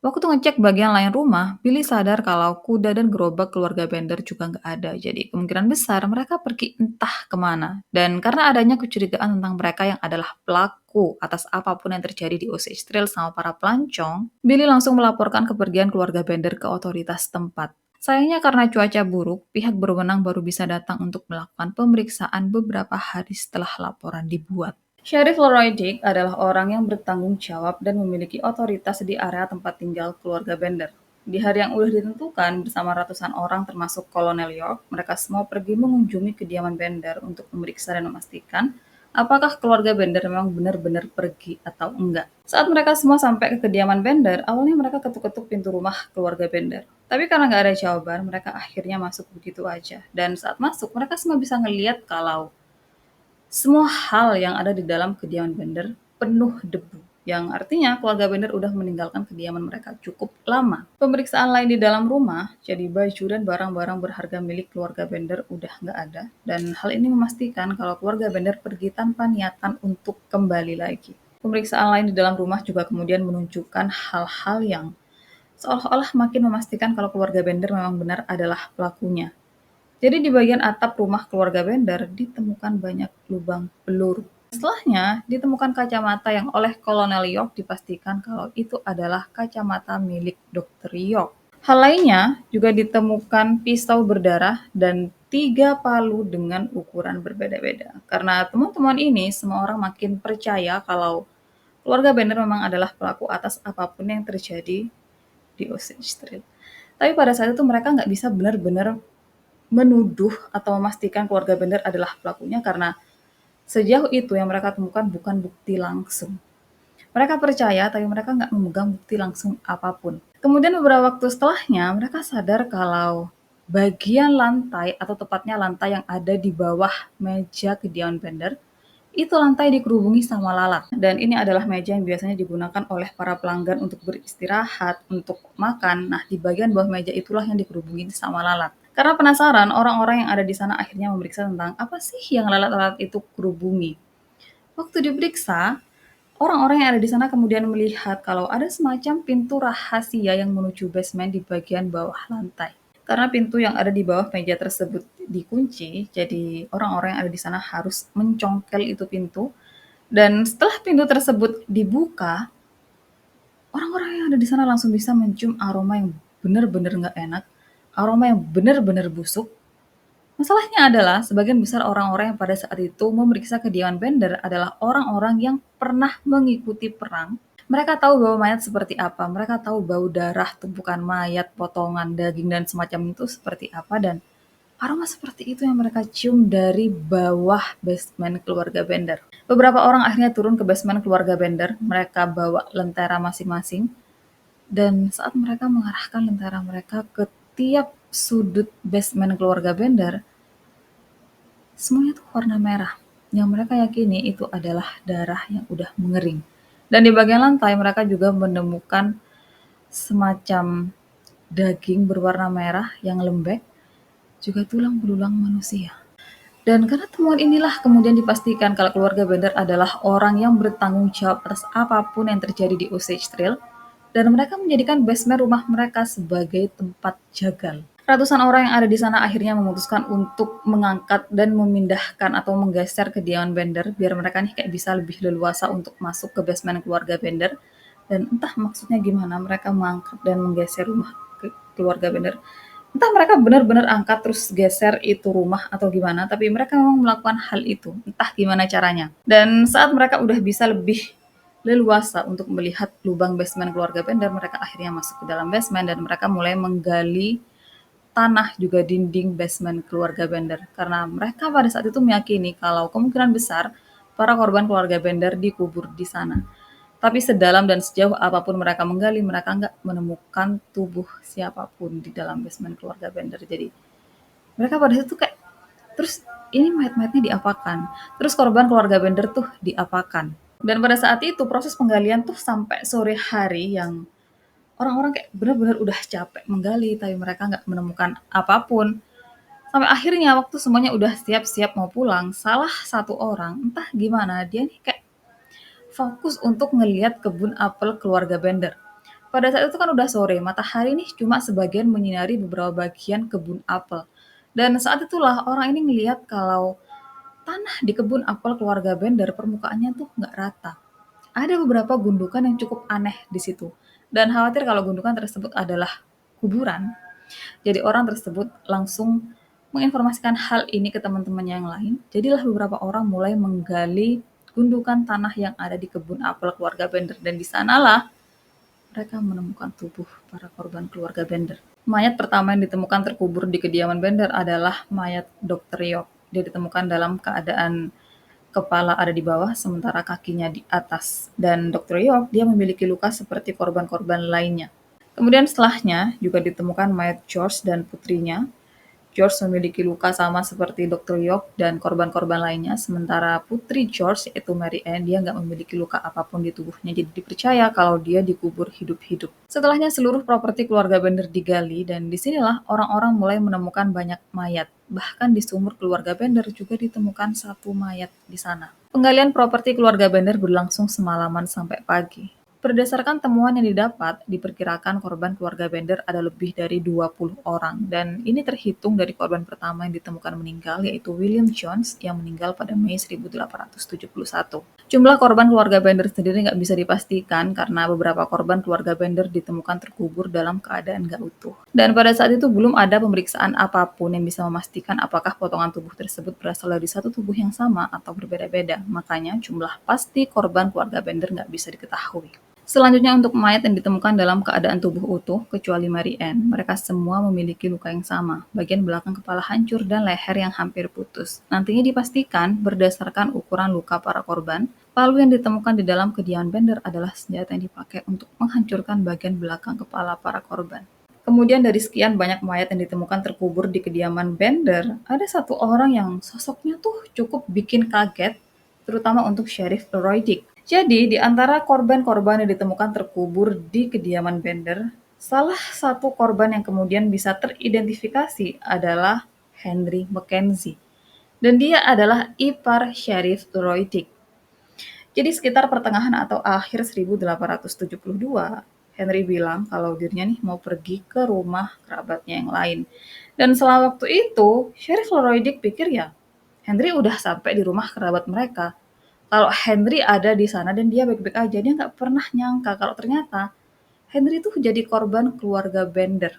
Waktu ngecek bagian lain rumah, Billy sadar kalau kuda dan gerobak keluarga Bender juga nggak ada. Jadi kemungkinan besar mereka pergi entah kemana. Dan karena adanya kecurigaan tentang mereka yang adalah pelaku atas apapun yang terjadi di Osage Trail sama para pelancong, Billy langsung melaporkan kepergian keluarga Bender ke otoritas tempat. Sayangnya karena cuaca buruk, pihak berwenang baru bisa datang untuk melakukan pemeriksaan beberapa hari setelah laporan dibuat. Sheriff Leroy Dick adalah orang yang bertanggung jawab dan memiliki otoritas di area tempat tinggal keluarga Bender. Di hari yang udah ditentukan, bersama ratusan orang termasuk Kolonel York, mereka semua pergi mengunjungi kediaman Bender untuk memeriksa dan memastikan apakah keluarga Bender memang benar-benar pergi atau enggak. Saat mereka semua sampai ke kediaman Bender, awalnya mereka ketuk-ketuk pintu rumah keluarga Bender. Tapi karena nggak ada jawaban, mereka akhirnya masuk begitu aja. Dan saat masuk, mereka semua bisa ngeliat kalau semua hal yang ada di dalam kediaman Bender penuh debu, yang artinya keluarga Bender udah meninggalkan kediaman mereka cukup lama. Pemeriksaan lain di dalam rumah, jadi baju dan barang-barang berharga milik keluarga Bender udah nggak ada, dan hal ini memastikan kalau keluarga Bender pergi tanpa niatan untuk kembali lagi. Pemeriksaan lain di dalam rumah juga kemudian menunjukkan hal-hal yang seolah-olah makin memastikan kalau keluarga Bender memang benar adalah pelakunya. Jadi di bagian atap rumah keluarga Bender ditemukan banyak lubang peluru. Setelahnya, ditemukan kacamata yang oleh Kolonel York dipastikan kalau itu adalah kacamata milik Dr. York. Hal lainnya juga ditemukan pisau berdarah dan 3 palu dengan ukuran berbeda-beda. Karena temuan-temuan ini, semua orang makin percaya kalau keluarga Bender memang adalah pelaku atas apapun yang terjadi di Osage Trail. Tapi pada saat itu mereka nggak bisa benar-benar menuduh atau memastikan keluarga Bender adalah pelakunya karena sejauh itu yang mereka temukan bukan bukti langsung. Mereka percaya, tapi mereka nggak memegang bukti langsung apapun. Kemudian beberapa waktu setelahnya, mereka sadar kalau bagian lantai atau tepatnya lantai yang ada di bawah meja kediaman Bender, itu lantai dikerubungi sama lalat. Dan ini adalah meja yang biasanya digunakan oleh para pelanggan untuk beristirahat, untuk makan. Nah, di bagian bawah meja itulah yang dikerubungi sama lalat. Karena penasaran, orang-orang yang ada di sana akhirnya memeriksa tentang apa sih yang lalat-lalat itu kerubungi. Waktu diperiksa, orang-orang yang ada di sana kemudian melihat kalau ada semacam pintu rahasia yang menuju basement di bagian bawah lantai. Karena pintu yang ada di bawah meja tersebut dikunci, jadi orang-orang yang ada di sana harus mencongkel itu pintu. Dan setelah pintu tersebut dibuka, orang-orang yang ada di sana langsung bisa mencium aroma yang benar-benar nggak enak, aroma yang benar-benar busuk. Masalahnya adalah, sebagian besar orang-orang yang pada saat itu memeriksa kediaman Bender adalah orang-orang yang pernah mengikuti perang. Mereka tahu bahwa mayat seperti apa, mereka tahu bau darah, tumpukan mayat, potongan daging, dan semacam itu seperti apa, dan aroma seperti itu yang mereka cium dari bawah basement keluarga Bender. Beberapa orang akhirnya turun ke basement keluarga Bender, mereka bawa lentera masing-masing, dan saat mereka mengarahkan lentera mereka ke tiap sudut basement keluarga Bender, semuanya tuh warna merah, yang mereka yakini itu adalah darah yang udah mengering. Dan di bagian lantai mereka juga menemukan semacam daging berwarna merah yang lembek, juga tulang belulang manusia. Dan karena temuan inilah kemudian dipastikan kalau keluarga Bender adalah orang yang bertanggung jawab atas apapun yang terjadi di Osage Trail, dan mereka menjadikan basement rumah mereka sebagai tempat jagal. Ratusan orang yang ada di sana akhirnya memutuskan untuk mengangkat dan memindahkan atau menggeser kediaman Bender biar mereka nih kayak bisa lebih leluasa untuk masuk ke basement keluarga Bender. Dan entah maksudnya gimana mereka mengangkat dan menggeser rumah keluarga Bender. Entah mereka benar-benar angkat terus geser itu rumah atau gimana, tapi mereka memang melakukan hal itu. Entah gimana caranya. Dan saat mereka udah bisa lebih leluasa untuk melihat lubang basement keluarga Bender, mereka akhirnya masuk ke dalam basement dan mereka mulai menggali tanah juga dinding basement keluarga Bender. Karena mereka pada saat itu meyakini kalau kemungkinan besar para korban keluarga Bender dikubur di sana. Tapi sedalam dan sejauh apapun mereka menggali, mereka nggak menemukan tubuh siapapun di dalam basement keluarga Bender. Jadi mereka pada situ kayak, terus ini mayat-mayatnya diapakan? Terus korban keluarga Bender tuh diapakan? Dan pada saat itu proses penggalian tuh sampai sore hari yang orang-orang kayak benar-benar udah capek menggali, tapi mereka nggak menemukan apapun. Sampai akhirnya waktu semuanya udah siap-siap mau pulang, salah satu orang, entah gimana, dia nih kayak fokus untuk ngelihat kebun apel keluarga Bender. Pada saat itu kan udah sore, matahari nih cuma sebagian menyinari beberapa bagian kebun apel. Dan saat itulah orang ini ngelihat kalau tanah di kebun apel keluarga Bender permukaannya tuh nggak rata. Ada beberapa gundukan yang cukup aneh di situ. Dan khawatir kalau gundukan tersebut adalah kuburan, jadi orang tersebut langsung menginformasikan hal ini ke teman-temannya yang lain. Jadilah beberapa orang mulai menggali gundukan tanah yang ada di kebun apel keluarga Bender, dan di sanalah mereka menemukan tubuh para korban keluarga Bender. Mayat pertama yang ditemukan terkubur di kediaman Bender adalah mayat Dr. Yok. Dia ditemukan dalam keadaan kepala ada di bawah sementara kakinya di atas. Dan Dr. Yok dia memiliki luka seperti korban-korban lainnya. Kemudian setelahnya juga ditemukan mayat George dan putrinya. George memiliki luka sama seperti Dr. York dan korban-korban lainnya, sementara putri George yaitu Mary Ann dia nggak memiliki luka apapun di tubuhnya, jadi dipercaya kalau dia dikubur hidup-hidup. Setelahnya seluruh properti keluarga Bender digali dan disinilah orang-orang mulai menemukan banyak mayat. Bahkan di sumur keluarga Bender juga ditemukan satu mayat di sana. Penggalian properti keluarga Bender berlangsung semalaman sampai pagi. Berdasarkan temuan yang didapat, diperkirakan korban keluarga Bender ada lebih dari 20 orang, dan ini terhitung dari korban pertama yang ditemukan meninggal, yaitu William Jones yang meninggal pada Mei 1871. Jumlah korban keluarga Bender sendiri nggak bisa dipastikan karena beberapa korban keluarga Bender ditemukan terkubur dalam keadaan nggak utuh. Dan pada saat itu belum ada pemeriksaan apapun yang bisa memastikan apakah potongan tubuh tersebut berasal dari satu tubuh yang sama atau berbeda-beda. Makanya jumlah pasti korban keluarga Bender nggak bisa diketahui. Selanjutnya untuk mayat yang ditemukan dalam keadaan tubuh utuh, kecuali Mary Ann, mereka semua memiliki luka yang sama, bagian belakang kepala hancur dan leher yang hampir putus. Nantinya dipastikan berdasarkan ukuran luka para korban, palu yang ditemukan di dalam kediaman Bender adalah senjata yang dipakai untuk menghancurkan bagian belakang kepala para korban. Kemudian dari sekian banyak mayat yang ditemukan terkubur di kediaman Bender, ada satu orang yang sosoknya tuh cukup bikin kaget, terutama untuk Sheriff Roy Dick. Jadi, di antara korban-korban yang ditemukan terkubur di kediaman Bender, salah satu korban yang kemudian bisa teridentifikasi adalah Henry Mackenzie. Dan dia adalah ipar Sheriff Roy Dick. Jadi sekitar pertengahan atau akhir 1872, Henry bilang kalau dirinya nih mau pergi ke rumah kerabatnya yang lain. Dan setelah waktu itu, Sheriff Roy Dick pikir ya, Henry udah sampai di rumah kerabat mereka. Kalau Henry ada di sana dan dia baik-baik aja, dia nggak pernah nyangka kalau ternyata Henry tuh jadi korban keluarga Bender.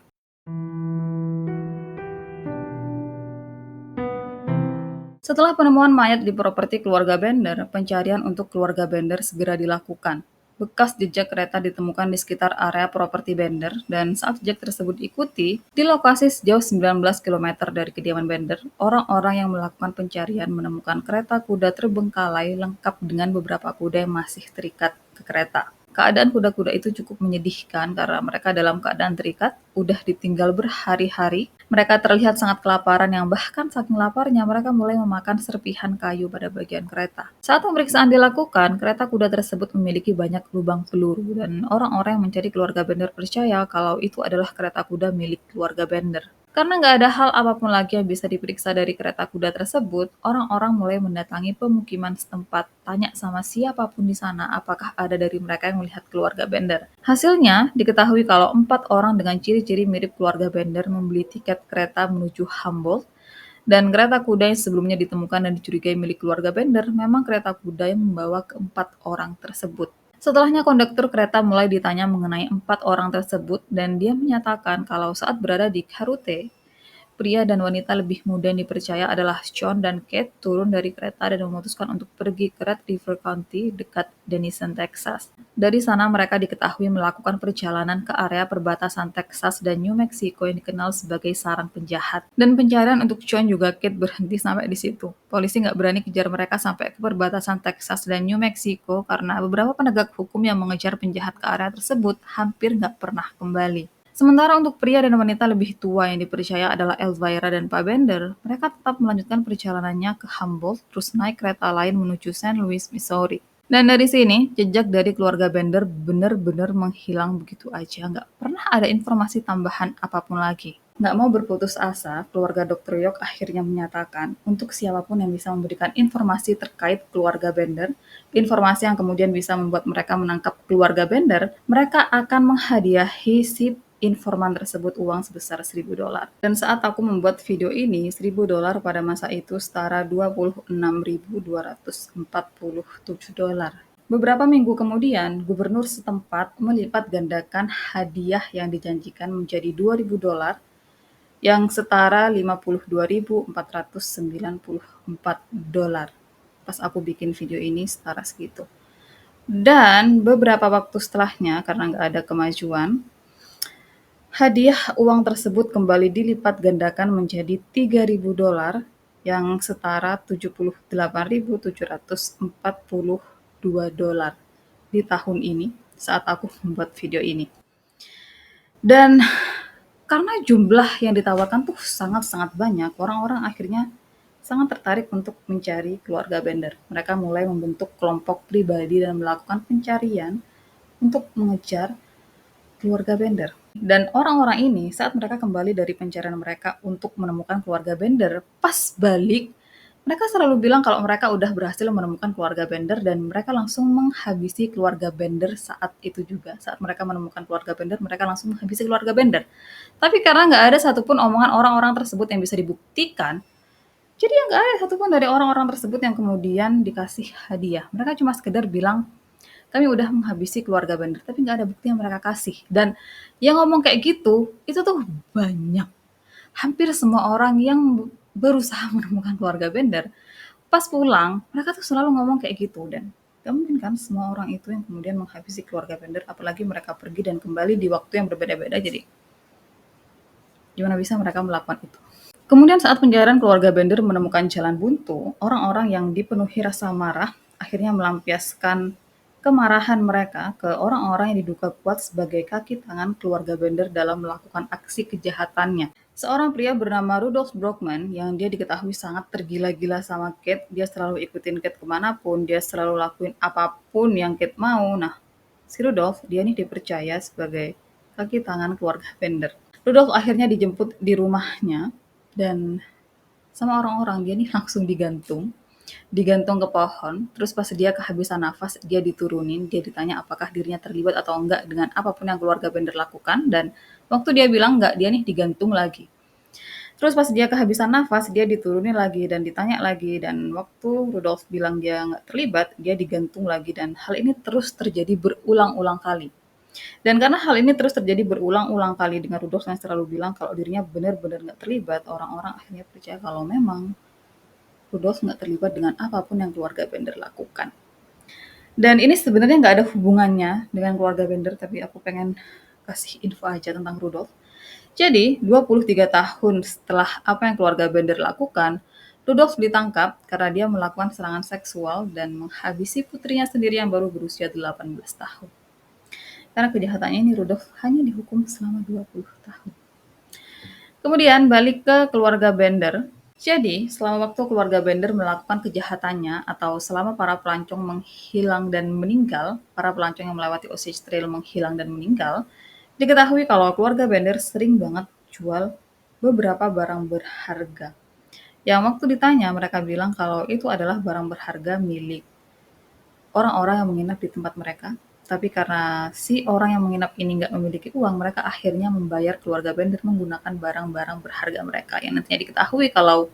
Setelah penemuan mayat di properti keluarga Bender, pencarian untuk keluarga Bender segera dilakukan. Bekas jejak kereta ditemukan di sekitar area properti Bender, dan saat jejak tersebut diikuti, di lokasi sejauh 19 km dari kediaman Bender, orang-orang yang melakukan pencarian menemukan kereta kuda terbengkalai lengkap dengan beberapa kuda yang masih terikat ke kereta. Keadaan kuda-kuda itu cukup menyedihkan karena mereka dalam keadaan terikat, udah ditinggal berhari-hari. Mereka terlihat sangat kelaparan yang bahkan saking laparnya mereka mulai memakan serpihan kayu pada bagian kereta. Saat pemeriksaan dilakukan, kereta kuda tersebut memiliki banyak lubang peluru dan orang-orang yang mencari keluarga Bender percaya kalau itu adalah kereta kuda milik keluarga Bender. Karena nggak ada hal apapun lagi yang bisa diperiksa dari kereta kuda tersebut, orang-orang mulai mendatangi pemukiman setempat, tanya sama siapapun di sana apakah ada dari mereka yang melihat keluarga Bender. Hasilnya, diketahui kalau 4 orang dengan ciri-ciri mirip keluarga Bender membeli tiket kereta menuju Humboldt, dan kereta kuda yang sebelumnya ditemukan dan dicurigai milik keluarga Bender memang kereta kuda yang membawa keempat orang tersebut. Setelahnya konduktur kereta mulai ditanya mengenai 4 orang tersebut dan dia menyatakan kalau saat berada di Karute, pria dan wanita lebih muda yang dipercaya adalah Sean dan Kate turun dari kereta dan memutuskan untuk pergi ke Red River County dekat Denison, Texas. Dari sana mereka diketahui melakukan perjalanan ke area perbatasan Texas dan New Mexico yang dikenal sebagai sarang penjahat. Dan pencarian untuk Sean juga Kate berhenti sampai di situ. Polisi nggak berani kejar mereka sampai ke perbatasan Texas dan New Mexico karena beberapa penegak hukum yang mengejar penjahat ke area tersebut hampir nggak pernah kembali. Sementara untuk pria dan wanita lebih tua yang dipercaya adalah Elvira dan Pak Bender, mereka tetap melanjutkan perjalanannya ke Humboldt terus naik kereta lain menuju St. Louis, Missouri. Dan dari sini, jejak dari keluarga Bender benar-benar menghilang begitu aja. Nggak pernah ada informasi tambahan apapun lagi. Nggak mau berputus asa, keluarga Dr. York akhirnya menyatakan untuk siapapun yang bisa memberikan informasi terkait keluarga Bender, informasi yang kemudian bisa membuat mereka menangkap keluarga Bender, mereka akan menghadiahi si informan tersebut uang sebesar $1.000. Dan saat aku membuat video ini, $1.000 pada masa itu setara $26.247. Beberapa minggu kemudian, gubernur setempat melipat gandakan hadiah yang dijanjikan menjadi $2.000 yang setara $52.494. Pas aku bikin video ini setara segitu. Dan beberapa waktu setelahnya, karena nggak ada kemajuan, hadiah uang tersebut kembali dilipat gandakan menjadi $3.000 yang setara $78.742 di tahun ini saat aku membuat video ini. Dan karena jumlah yang ditawarkan tuh sangat-sangat banyak, orang-orang akhirnya sangat tertarik untuk mencari keluarga Bender. Mereka mulai membentuk kelompok pribadi dan melakukan pencarian untuk mengejar keluarga Bender. Dan orang-orang ini saat mereka kembali dari pencarian mereka untuk menemukan keluarga Bender, pas balik mereka selalu bilang kalau mereka udah berhasil menemukan keluarga Bender dan mereka langsung menghabisi keluarga Bender saat itu juga. Saat mereka menemukan keluarga Bender, mereka langsung menghabisi keluarga Bender. Tapi karena nggak ada satupun omongan orang-orang tersebut yang bisa dibuktikan, jadi nggak ada satupun dari orang-orang tersebut yang kemudian dikasih hadiah. Mereka cuma sekedar bilang, kami udah menghabisi keluarga Bender, tapi nggak ada bukti yang mereka kasih. Dan yang ngomong kayak gitu, itu tuh banyak. Hampir semua orang yang berusaha menemukan keluarga Bender, pas pulang, mereka tuh selalu ngomong kayak gitu. Dan gak mungkin kan semua orang itu yang kemudian menghabisi keluarga Bender, apalagi mereka pergi dan kembali di waktu yang berbeda-beda. Jadi gimana bisa mereka melakukan itu? Kemudian saat pencarian keluarga Bender menemukan jalan buntu, orang-orang yang dipenuhi rasa marah akhirnya melampiaskan kemarahan mereka ke orang-orang yang diduga kuat sebagai kaki tangan keluarga Bender dalam melakukan aksi kejahatannya. Seorang pria bernama Rudolph Brockman yang dia diketahui sangat tergila-gila sama Kate, dia selalu ikutin Kate kemanapun, dia selalu lakuin apapun yang Kate mau. Nah, si Rudolph, dia nih dipercaya sebagai kaki tangan keluarga Bender. Rudolph akhirnya dijemput di rumahnya dan sama orang-orang dia nih langsung digantung ke pohon, terus pas dia kehabisan nafas, dia diturunin, dia ditanya apakah dirinya terlibat atau enggak dengan apapun yang keluarga Bender lakukan, dan waktu dia bilang enggak, dia nih digantung lagi. Terus pas dia kehabisan nafas, dia diturunin lagi dan ditanya lagi, dan waktu Rudolph bilang dia nggak terlibat, dia digantung lagi, dan hal ini terus terjadi berulang-ulang kali. Dan karena hal ini terus terjadi berulang-ulang kali dengan Rudolf yang selalu bilang kalau dirinya benar-benar nggak terlibat, orang-orang akhirnya percaya kalau memang Rudolf nggak terlibat dengan apapun yang keluarga Bender lakukan. Dan ini sebenarnya nggak ada hubungannya dengan keluarga Bender, tapi aku pengen kasih info aja tentang Rudolf. Jadi, 23 tahun setelah apa yang keluarga Bender lakukan, Rudolf ditangkap karena dia melakukan serangan seksual dan menghabisi putrinya sendiri yang baru berusia 18 tahun. Karena kejahatannya ini Rudolf hanya dihukum selama 20 tahun. Kemudian balik ke keluarga Bender. Jadi, selama waktu keluarga Bender melakukan kejahatannya atau selama para pelancong menghilang dan meninggal, para pelancong yang melewati Osage Trail menghilang dan meninggal, diketahui kalau keluarga Bender sering banget jual beberapa barang berharga. Yang waktu ditanya mereka bilang kalau itu adalah barang berharga milik orang-orang yang menginap di tempat mereka, tapi karena si orang yang menginap ini nggak memiliki uang, mereka akhirnya membayar keluarga Bender menggunakan barang-barang berharga mereka yang nantinya diketahui kalau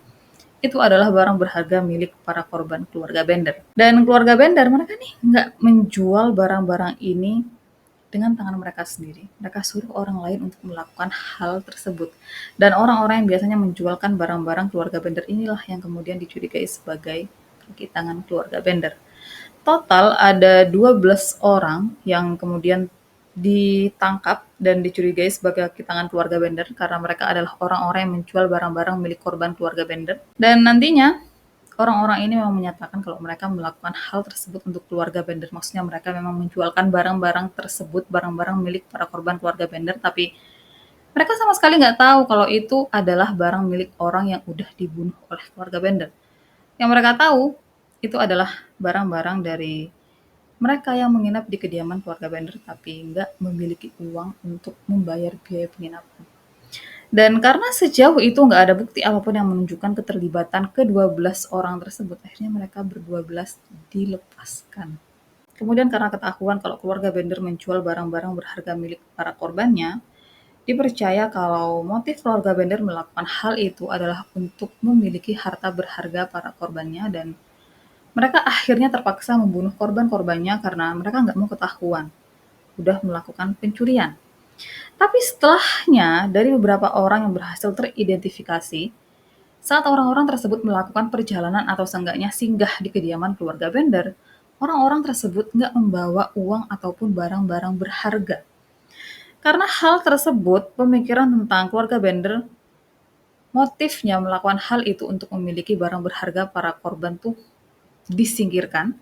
itu adalah barang berharga milik para korban keluarga Bender. Dan keluarga Bender, mereka nih nggak menjual barang-barang ini dengan tangan mereka sendiri. Mereka suruh orang lain untuk melakukan hal tersebut. Dan orang-orang yang biasanya menjualkan barang-barang keluarga Bender inilah yang kemudian dicurigai sebagai kaki tangan keluarga Bender. Total ada 12 orang yang kemudian ditangkap dan dicurigai sebagai kaki tangan keluarga Bender karena mereka adalah orang-orang yang menjual barang-barang milik korban keluarga Bender. Dan nantinya orang-orang ini memang menyatakan kalau mereka melakukan hal tersebut untuk keluarga Bender. Maksudnya mereka memang menjualkan barang-barang tersebut, barang-barang milik para korban keluarga Bender, tapi mereka sama sekali nggak tahu kalau itu adalah barang milik orang yang udah dibunuh oleh keluarga Bender. Yang mereka tahu itu adalah barang-barang dari mereka yang menginap di kediaman keluarga Bender tapi nggak memiliki uang untuk membayar biaya penginapan. Dan karena sejauh itu nggak ada bukti apapun yang menunjukkan keterlibatan ke-12 orang tersebut, akhirnya mereka berdua-belas dilepaskan. Kemudian karena ketahuan kalau keluarga Bender menjual barang-barang berharga milik para korbannya, dipercaya kalau motif keluarga Bender melakukan hal itu adalah untuk memiliki harta berharga para korbannya dan mereka akhirnya terpaksa membunuh korban-korbannya karena mereka nggak mau ketahuan udah melakukan pencurian. Tapi setelahnya, dari beberapa orang yang berhasil teridentifikasi, saat orang-orang tersebut melakukan perjalanan atau seenggaknya singgah di kediaman keluarga Bender, orang-orang tersebut nggak membawa uang ataupun barang-barang berharga. Karena hal tersebut, pemikiran tentang keluarga Bender, motifnya melakukan hal itu untuk memiliki barang berharga para korban tuh disingkirkan.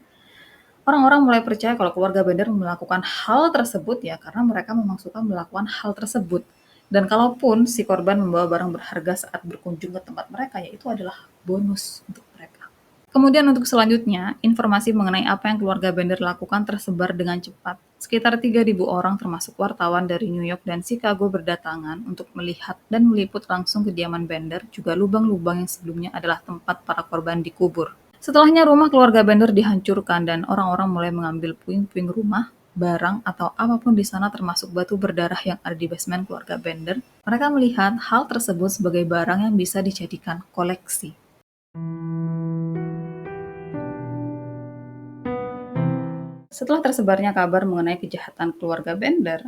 Orang-orang mulai percaya kalau keluarga Bender melakukan hal tersebut ya karena mereka memang suka melakukan hal tersebut. Dan kalaupun si korban membawa barang berharga saat berkunjung ke tempat mereka, ya itu adalah bonus untuk mereka. Kemudian untuk selanjutnya, informasi mengenai apa yang keluarga Bender lakukan tersebar dengan cepat. Sekitar 3.000 orang termasuk wartawan dari New York dan Chicago berdatangan untuk melihat dan meliput langsung kediaman Bender, juga lubang-lubang yang sebelumnya adalah tempat para korban dikubur. Setelahnya rumah keluarga Bender dihancurkan dan orang-orang mulai mengambil puing-puing rumah, barang, atau apapun di sana termasuk batu berdarah yang ada di basement keluarga Bender. Mereka melihat hal tersebut sebagai barang yang bisa dijadikan koleksi. Setelah tersebarnya kabar mengenai kejahatan keluarga Bender,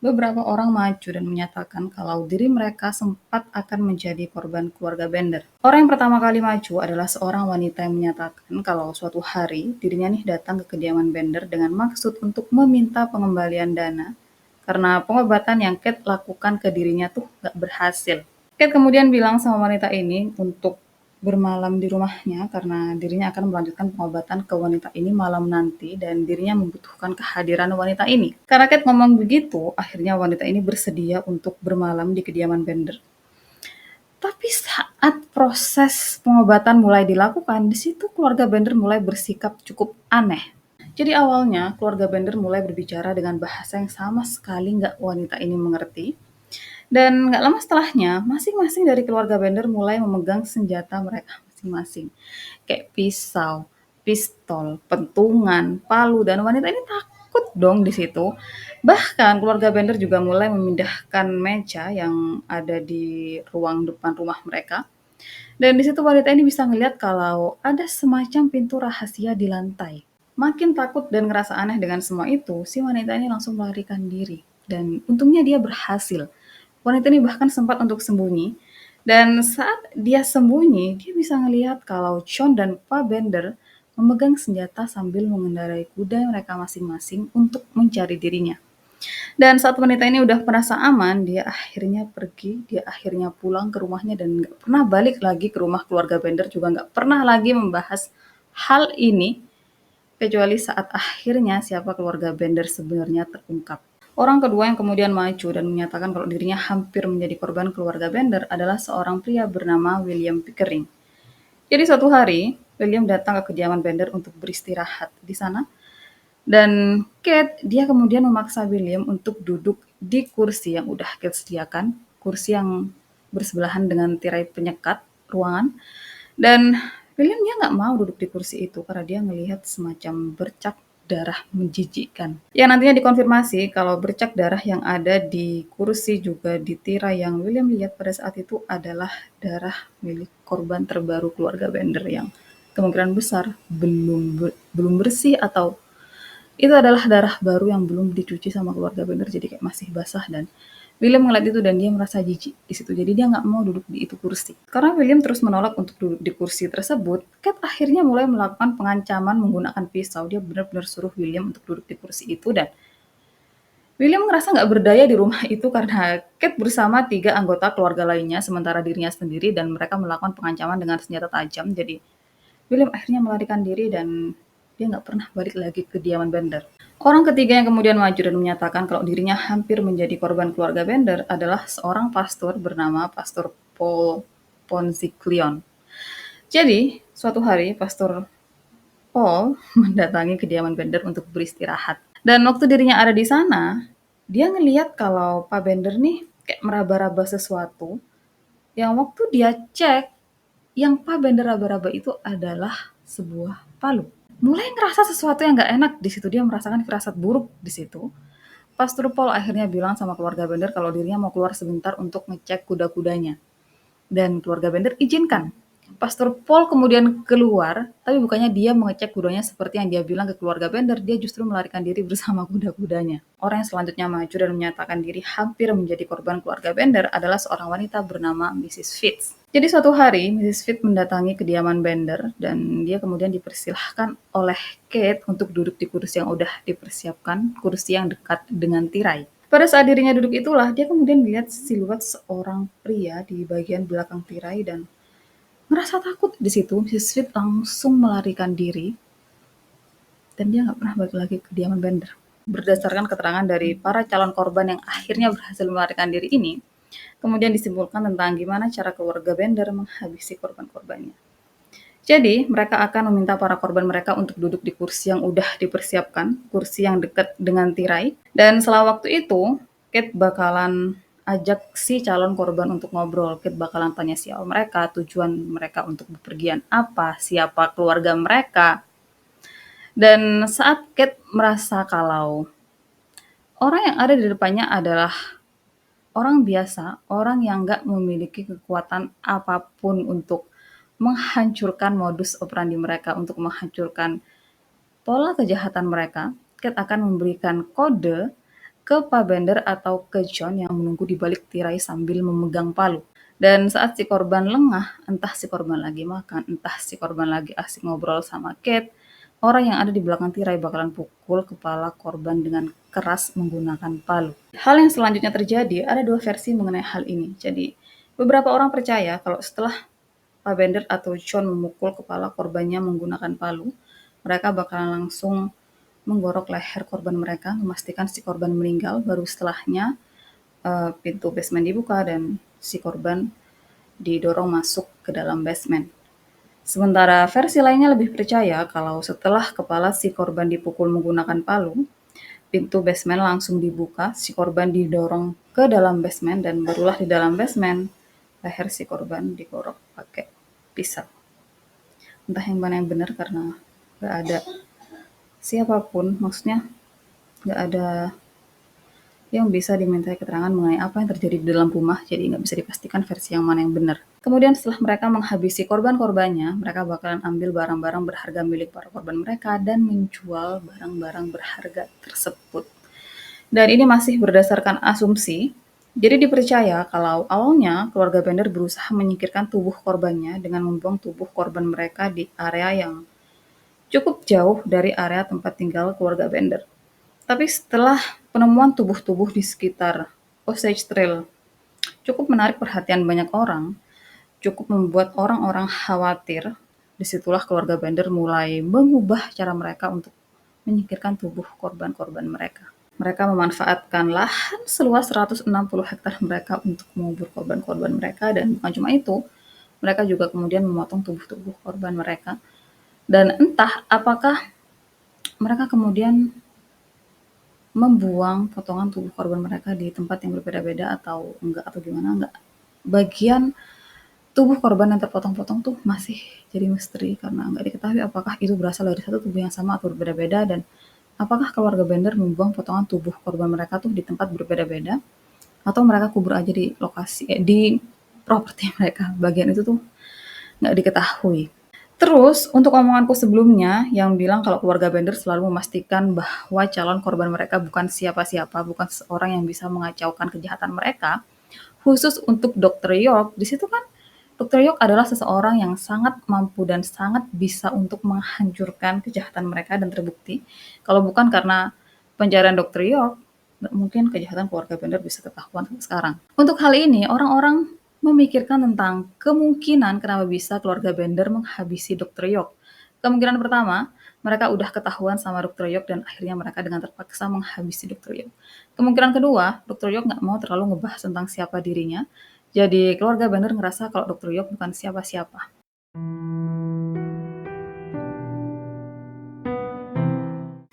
beberapa orang maju dan menyatakan kalau diri mereka sempat akan menjadi korban keluarga Bender. Orang yang pertama kali maju adalah seorang wanita yang menyatakan kalau suatu hari dirinya nih datang ke kediaman Bender dengan maksud untuk meminta pengembalian dana karena pengobatan yang Kate lakukan ke dirinya tuh gak berhasil. Kate kemudian bilang sama wanita ini untuk bermalam di rumahnya karena dirinya akan melanjutkan pengobatan ke wanita ini malam nanti dan dirinya membutuhkan kehadiran wanita ini. Karena Kate ngomong begitu, akhirnya wanita ini bersedia untuk bermalam di kediaman Bender. Tapi saat proses pengobatan mulai dilakukan, di situ keluarga Bender mulai bersikap cukup aneh. Jadi awalnya keluarga Bender mulai berbicara dengan bahasa yang sama sekali nggak wanita ini mengerti. Dan nggak lama setelahnya, masing-masing dari keluarga Bender mulai memegang senjata mereka masing-masing. Kayak pisau, pistol, pentungan, palu, dan wanita ini takut dong di situ. Bahkan keluarga Bender juga mulai memindahkan meja yang ada di ruang depan rumah mereka. Dan di situ wanita ini bisa ngelihat kalau ada semacam pintu rahasia di lantai. Makin takut dan ngerasa aneh dengan semua itu, si wanita ini langsung melarikan diri. Dan untungnya dia berhasil. Wanita ini bahkan sempat untuk sembunyi, dan saat dia sembunyi, dia bisa ngelihat kalau John dan Pa Bender memegang senjata sambil mengendarai kuda mereka masing-masing untuk mencari dirinya. Dan saat wanita ini udah merasa aman, dia akhirnya pergi, dia akhirnya pulang ke rumahnya dan nggak pernah balik lagi ke rumah keluarga Bender, juga nggak pernah lagi membahas hal ini, kecuali saat akhirnya siapa keluarga Bender sebenarnya terungkap. Orang kedua yang kemudian maju dan menyatakan kalau dirinya hampir menjadi korban keluarga Bender adalah seorang pria bernama William Pickering. Jadi suatu hari, William datang ke kediaman Bender untuk beristirahat di sana. Dan Kate, dia kemudian memaksa William untuk duduk di kursi yang udah Kate sediakan. Kursi yang bersebelahan dengan tirai penyekat ruangan. Dan William dia nggak mau duduk di kursi itu karena dia melihat semacam bercak darah menjijikkan. Yang nantinya dikonfirmasi kalau bercak darah yang ada di kursi juga di tirai yang William lihat pada saat itu adalah darah milik korban terbaru keluarga Bender yang kemungkinan besar belum bersih atau Itu adalah darah baru yang belum dicuci sama keluarga Bender, jadi kayak masih basah dan William ngeliat itu dan dia merasa jijik di situ. Jadi dia nggak mau duduk di itu kursi. Karena William terus menolak untuk duduk di kursi tersebut, Kate akhirnya mulai melakukan pengancaman menggunakan pisau. Dia benar-benar suruh William untuk duduk di kursi itu dan William ngerasa nggak berdaya di rumah itu karena Kate bersama 3 anggota keluarga lainnya sementara dirinya sendiri dan mereka melakukan pengancaman dengan senjata tajam. Jadi William akhirnya melarikan diri dan dia nggak pernah balik lagi ke kediaman Bender. Orang ketiga yang kemudian maju dan menyatakan kalau dirinya hampir menjadi korban keluarga Bender adalah seorang pastor bernama Pastor Paul Ponziclion. Jadi, suatu hari Pastor Paul mendatangi kediaman Bender untuk beristirahat. Dan waktu dirinya ada di sana, dia ngeliat kalau Pak Bender nih kayak meraba-raba sesuatu. Yang waktu dia cek, yang Pak Bender raba-raba itu adalah sebuah palu. Mulai ngerasa sesuatu yang gak enak di situ, dia merasakan firasat buruk di situ. Pastor Paul akhirnya bilang sama keluarga Bender kalau dirinya mau keluar sebentar untuk ngecek kuda-kudanya. Dan keluarga Bender izinkan. Pastor Paul kemudian keluar, tapi bukannya dia mengecek kudanya seperti yang dia bilang ke keluarga Bender, dia justru melarikan diri bersama kuda-kudanya. Orang yang selanjutnya maju dan menyatakan diri hampir menjadi korban keluarga Bender adalah seorang wanita bernama Mrs. Fitz. Jadi suatu hari, Mrs. Fitz mendatangi kediaman Bender dan dia kemudian dipersilahkan oleh Kate untuk duduk di kursi yang udah dipersiapkan, kursi yang dekat dengan tirai. Pada saat dirinya duduk itulah, dia kemudian melihat siluet seorang pria di bagian belakang tirai dan ngerasa takut di situ. Mrs. Fitz langsung melarikan diri dan dia nggak pernah balik lagi ke kediaman Bender. Berdasarkan keterangan dari para calon korban yang akhirnya berhasil melarikan diri ini, kemudian disimpulkan tentang gimana cara keluarga Bender menghabisi korban-korbannya. Jadi, mereka akan meminta para korban mereka untuk duduk di kursi yang udah dipersiapkan, kursi yang dekat dengan tirai. Dan setelah waktu itu, Kate bakalan ajak si calon korban untuk ngobrol. Kate bakalan tanya siapa mereka, tujuan mereka untuk bepergian apa, siapa keluarga mereka. Dan saat Kate merasa kalau orang yang ada di depannya adalah orang biasa, orang yang nggak memiliki kekuatan apapun untuk menghancurkan modus operandi mereka, untuk menghancurkan pola kejahatan mereka, Kate akan memberikan kode ke Pak Bender atau ke John yang menunggu di balik tirai sambil memegang palu. Dan saat si korban lengah, entah si korban lagi makan, entah si korban lagi asik ngobrol sama Kate, orang yang ada di belakang tirai bakalan pukul kepala korban dengan keras menggunakan palu. Hal yang selanjutnya terjadi, ada 2 versi mengenai hal ini. Jadi, beberapa orang percaya kalau setelah Pak Bender atau John memukul kepala korbannya menggunakan palu, mereka bakalan langsung menggorok leher korban mereka, memastikan si korban meninggal, baru setelahnya pintu basement dibuka dan si korban didorong masuk ke dalam basement. Sementara versi lainnya lebih percaya kalau setelah kepala si korban dipukul menggunakan palu, pintu basement langsung dibuka, si korban didorong ke dalam basement dan barulah di dalam basement leher si korban digorok pakai pisau. Entah yang mana yang benar karena gak ada siapapun, maksudnya gak ada yang bisa dimintai keterangan mengenai apa yang terjadi di dalam rumah, jadi nggak bisa dipastikan versi yang mana yang benar. Kemudian setelah mereka menghabisi korban-korbannya, mereka bakalan ambil barang-barang berharga milik para korban mereka dan menjual barang-barang berharga tersebut. Dan ini masih berdasarkan asumsi, jadi dipercaya kalau awalnya keluarga Bender berusaha menyingkirkan tubuh korbannya dengan membuang tubuh korban mereka di area yang cukup jauh dari area tempat tinggal keluarga Bender. Tapi setelah penemuan tubuh-tubuh di sekitar Osage Trail cukup menarik perhatian banyak orang, cukup membuat orang-orang khawatir, disitulah keluarga Bender mulai mengubah cara mereka untuk menyingkirkan tubuh korban-korban mereka. Mereka memanfaatkan lahan seluas 160 hektar mereka untuk mengubur korban-korban mereka dan bukan cuma itu, mereka juga kemudian memotong tubuh-tubuh korban mereka. Dan entah apakah mereka kemudian membuang potongan tubuh korban mereka di tempat yang berbeda-beda atau enggak atau gimana enggak. Bagian tubuh korban yang terpotong-potong tuh masih jadi misteri karena enggak diketahui apakah itu berasal dari satu tubuh yang sama atau berbeda-beda dan apakah keluarga Bender membuang potongan tubuh korban mereka tuh di tempat berbeda-beda atau mereka kubur aja di lokasi di properti mereka. Bagian itu tuh nggak diketahui. Terus, untuk omonganku sebelumnya yang bilang kalau keluarga Bender selalu memastikan bahwa calon korban mereka bukan siapa-siapa, bukan seseorang yang bisa mengacaukan kejahatan mereka, khusus untuk Dokter York, di situ kan Dokter York adalah seseorang yang sangat mampu dan sangat bisa untuk menghancurkan kejahatan mereka dan terbukti. Kalau bukan karena pencarian Dokter York, nggak mungkin kejahatan keluarga Bender bisa ketahuan sampai sekarang. Untuk hal ini, orang-orang memikirkan tentang kemungkinan kenapa bisa keluarga Bender menghabisi Dokter York. Kemungkinan pertama, mereka udah ketahuan sama Dokter York dan akhirnya mereka dengan terpaksa menghabisi Dokter York. Kemungkinan kedua, Dokter York nggak mau terlalu ngebahas tentang siapa dirinya, jadi keluarga Bender ngerasa kalau Dokter York bukan siapa-siapa.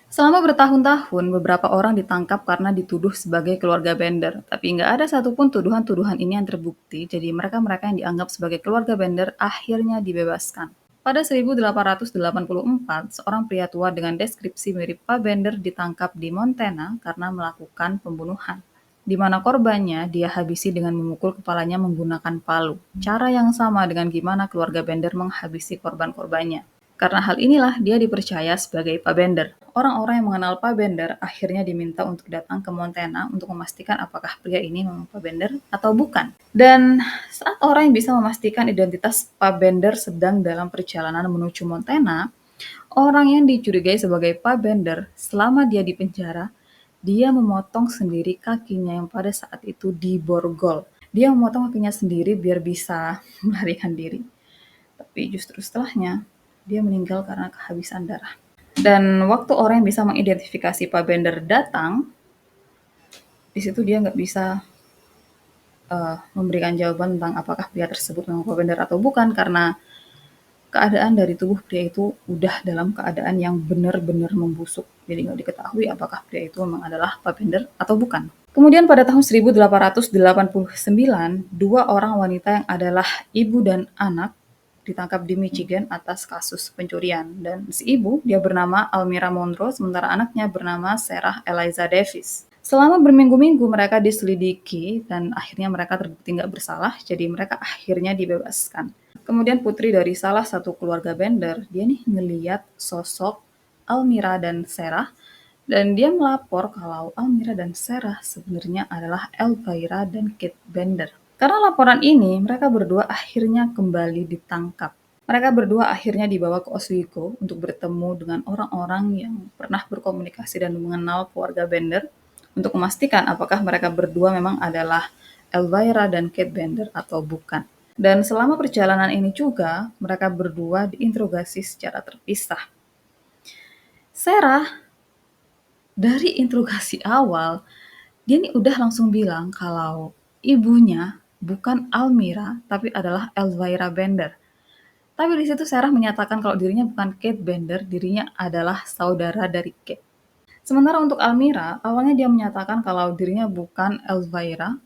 Selama bertahun-tahun, beberapa orang ditangkap karena dituduh sebagai keluarga Bender, tapi nggak ada satupun tuduhan-tuduhan ini yang terbukti, jadi mereka-mereka yang dianggap sebagai keluarga Bender akhirnya dibebaskan. Pada 1884, seorang pria tua dengan deskripsi mirip Pak Bender ditangkap di Montana karena melakukan pembunuhan, di mana korbannya dia habisi dengan memukul kepalanya menggunakan palu. Cara yang sama dengan gimana keluarga Bender menghabisi korban-korbannya. Karena hal inilah dia dipercaya sebagai Pak Bender. Orang-orang yang mengenal Pak Bender akhirnya diminta untuk datang ke Montana untuk memastikan apakah pria ini memang Pak Bender atau bukan. Dan saat orang yang bisa memastikan identitas Pak Bender sedang dalam perjalanan menuju Montana, orang yang dicurigai sebagai Pak Bender selama dia di penjara, dia memotong sendiri kakinya yang pada saat itu diborgol. Dia memotong kakinya sendiri biar bisa melarikan diri. Tapi justru setelahnya, dia meninggal karena kehabisan darah. Dan waktu orang yang bisa mengidentifikasi Pak Bender datang, di situ dia nggak bisa memberikan jawaban tentang apakah pria tersebut memang Pak Bender atau bukan, karena keadaan dari tubuh pria itu udah dalam keadaan yang benar-benar membusuk. Jadi nggak diketahui apakah pria itu memang adalah Pak Bender atau bukan. Kemudian pada tahun 1889, dua orang wanita yang adalah ibu dan anak ditangkap di Michigan atas kasus pencurian. Dan si ibu, dia bernama Almira Monroe, sementara anaknya bernama Sarah Eliza Davis. Selama berminggu-minggu mereka diselidiki dan akhirnya mereka terbukti nggak bersalah, jadi mereka akhirnya dibebaskan. Kemudian putri dari salah satu keluarga Bender, dia nih ngeliat sosok Almira dan Sarah, dan dia melapor kalau Almira dan Sarah sebenarnya adalah Elvira dan Kate Bender. Karena laporan ini, mereka berdua akhirnya kembali ditangkap. Mereka berdua akhirnya dibawa ke Oswego untuk bertemu dengan orang-orang yang pernah berkomunikasi dan mengenal keluarga Bender untuk memastikan apakah mereka berdua memang adalah Elvira dan Kate Bender atau bukan. Dan selama perjalanan ini juga, mereka berdua diinterogasi secara terpisah. Sarah, dari interogasi awal, dia nih udah langsung bilang kalau ibunya bukan Almira, tapi adalah Elvira Bender. Tapi di situ Sarah menyatakan kalau dirinya bukan Kate Bender, dirinya adalah saudara dari Kate. Sementara untuk Almira, awalnya dia menyatakan kalau dirinya bukan Elvira,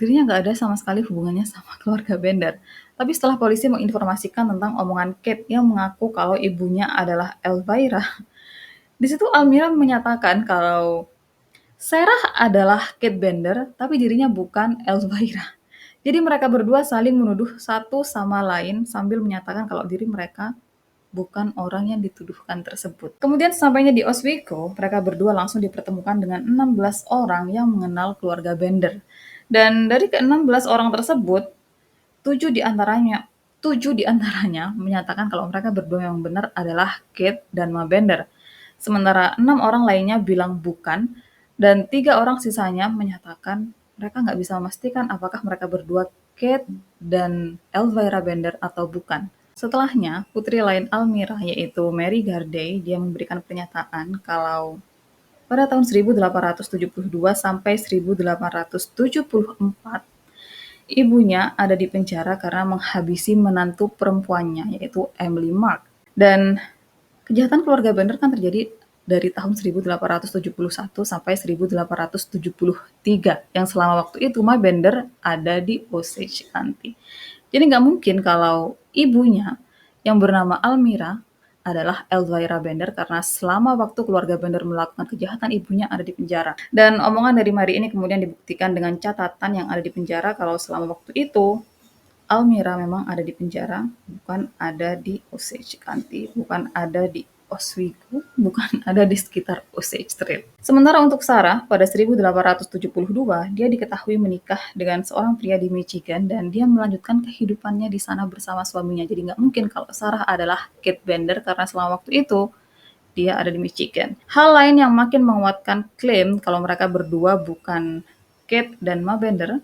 dirinya nggak ada sama sekali hubungannya sama keluarga Bender. Tapi setelah polisi menginformasikan tentang omongan Kate yang mengaku kalau ibunya adalah Elvira, di situ Almira menyatakan kalau Sarah adalah Kate Bender, tapi dirinya bukan Elvira. Jadi mereka berdua saling menuduh satu sama lain sambil menyatakan kalau diri mereka bukan orang yang dituduhkan tersebut. Kemudian sampainya di Oswego, mereka berdua langsung dipertemukan dengan 16 orang yang mengenal keluarga Bender. Dan dari ke-16 orang tersebut, 7 diantaranya 7 diantaranya menyatakan kalau mereka berdua yang benar adalah Kate dan Ma Bender. Sementara 6 orang lainnya bilang bukan, dan 3 orang sisanya menyatakan mereka nggak bisa memastikan apakah mereka berdua Kate dan Elvira Bender atau bukan. Setelahnya, putri lain Almira yaitu Mary Garday, dia memberikan pernyataan kalau pada tahun 1872 sampai 1874, ibunya ada di penjara karena menghabisi menantu perempuannya, yaitu Emily Mark. Dan kejahatan keluarga Bender kan terjadi dari tahun 1871 sampai 1873, yang selama waktu itu Ma Bender ada di Osage County. Jadi nggak mungkin kalau ibunya yang bernama Almira adalah Elvira Bender karena selama waktu keluarga Bender melakukan kejahatan ibunya ada di penjara. Dan omongan dari Mary ini kemudian dibuktikan dengan catatan yang ada di penjara kalau selama waktu itu Almira memang ada di penjara, bukan ada di Osage County, bukan ada di Oswego, bukan ada di sekitar Osage Trail. Sementara untuk Sarah, pada 1872, dia diketahui menikah dengan seorang pria di Michigan dan dia melanjutkan kehidupannya di sana bersama suaminya. Jadi nggak mungkin kalau Sarah adalah Kate Bender karena selama waktu itu dia ada di Michigan. Hal lain yang makin menguatkan klaim kalau mereka berdua bukan Kate dan Ma Bender,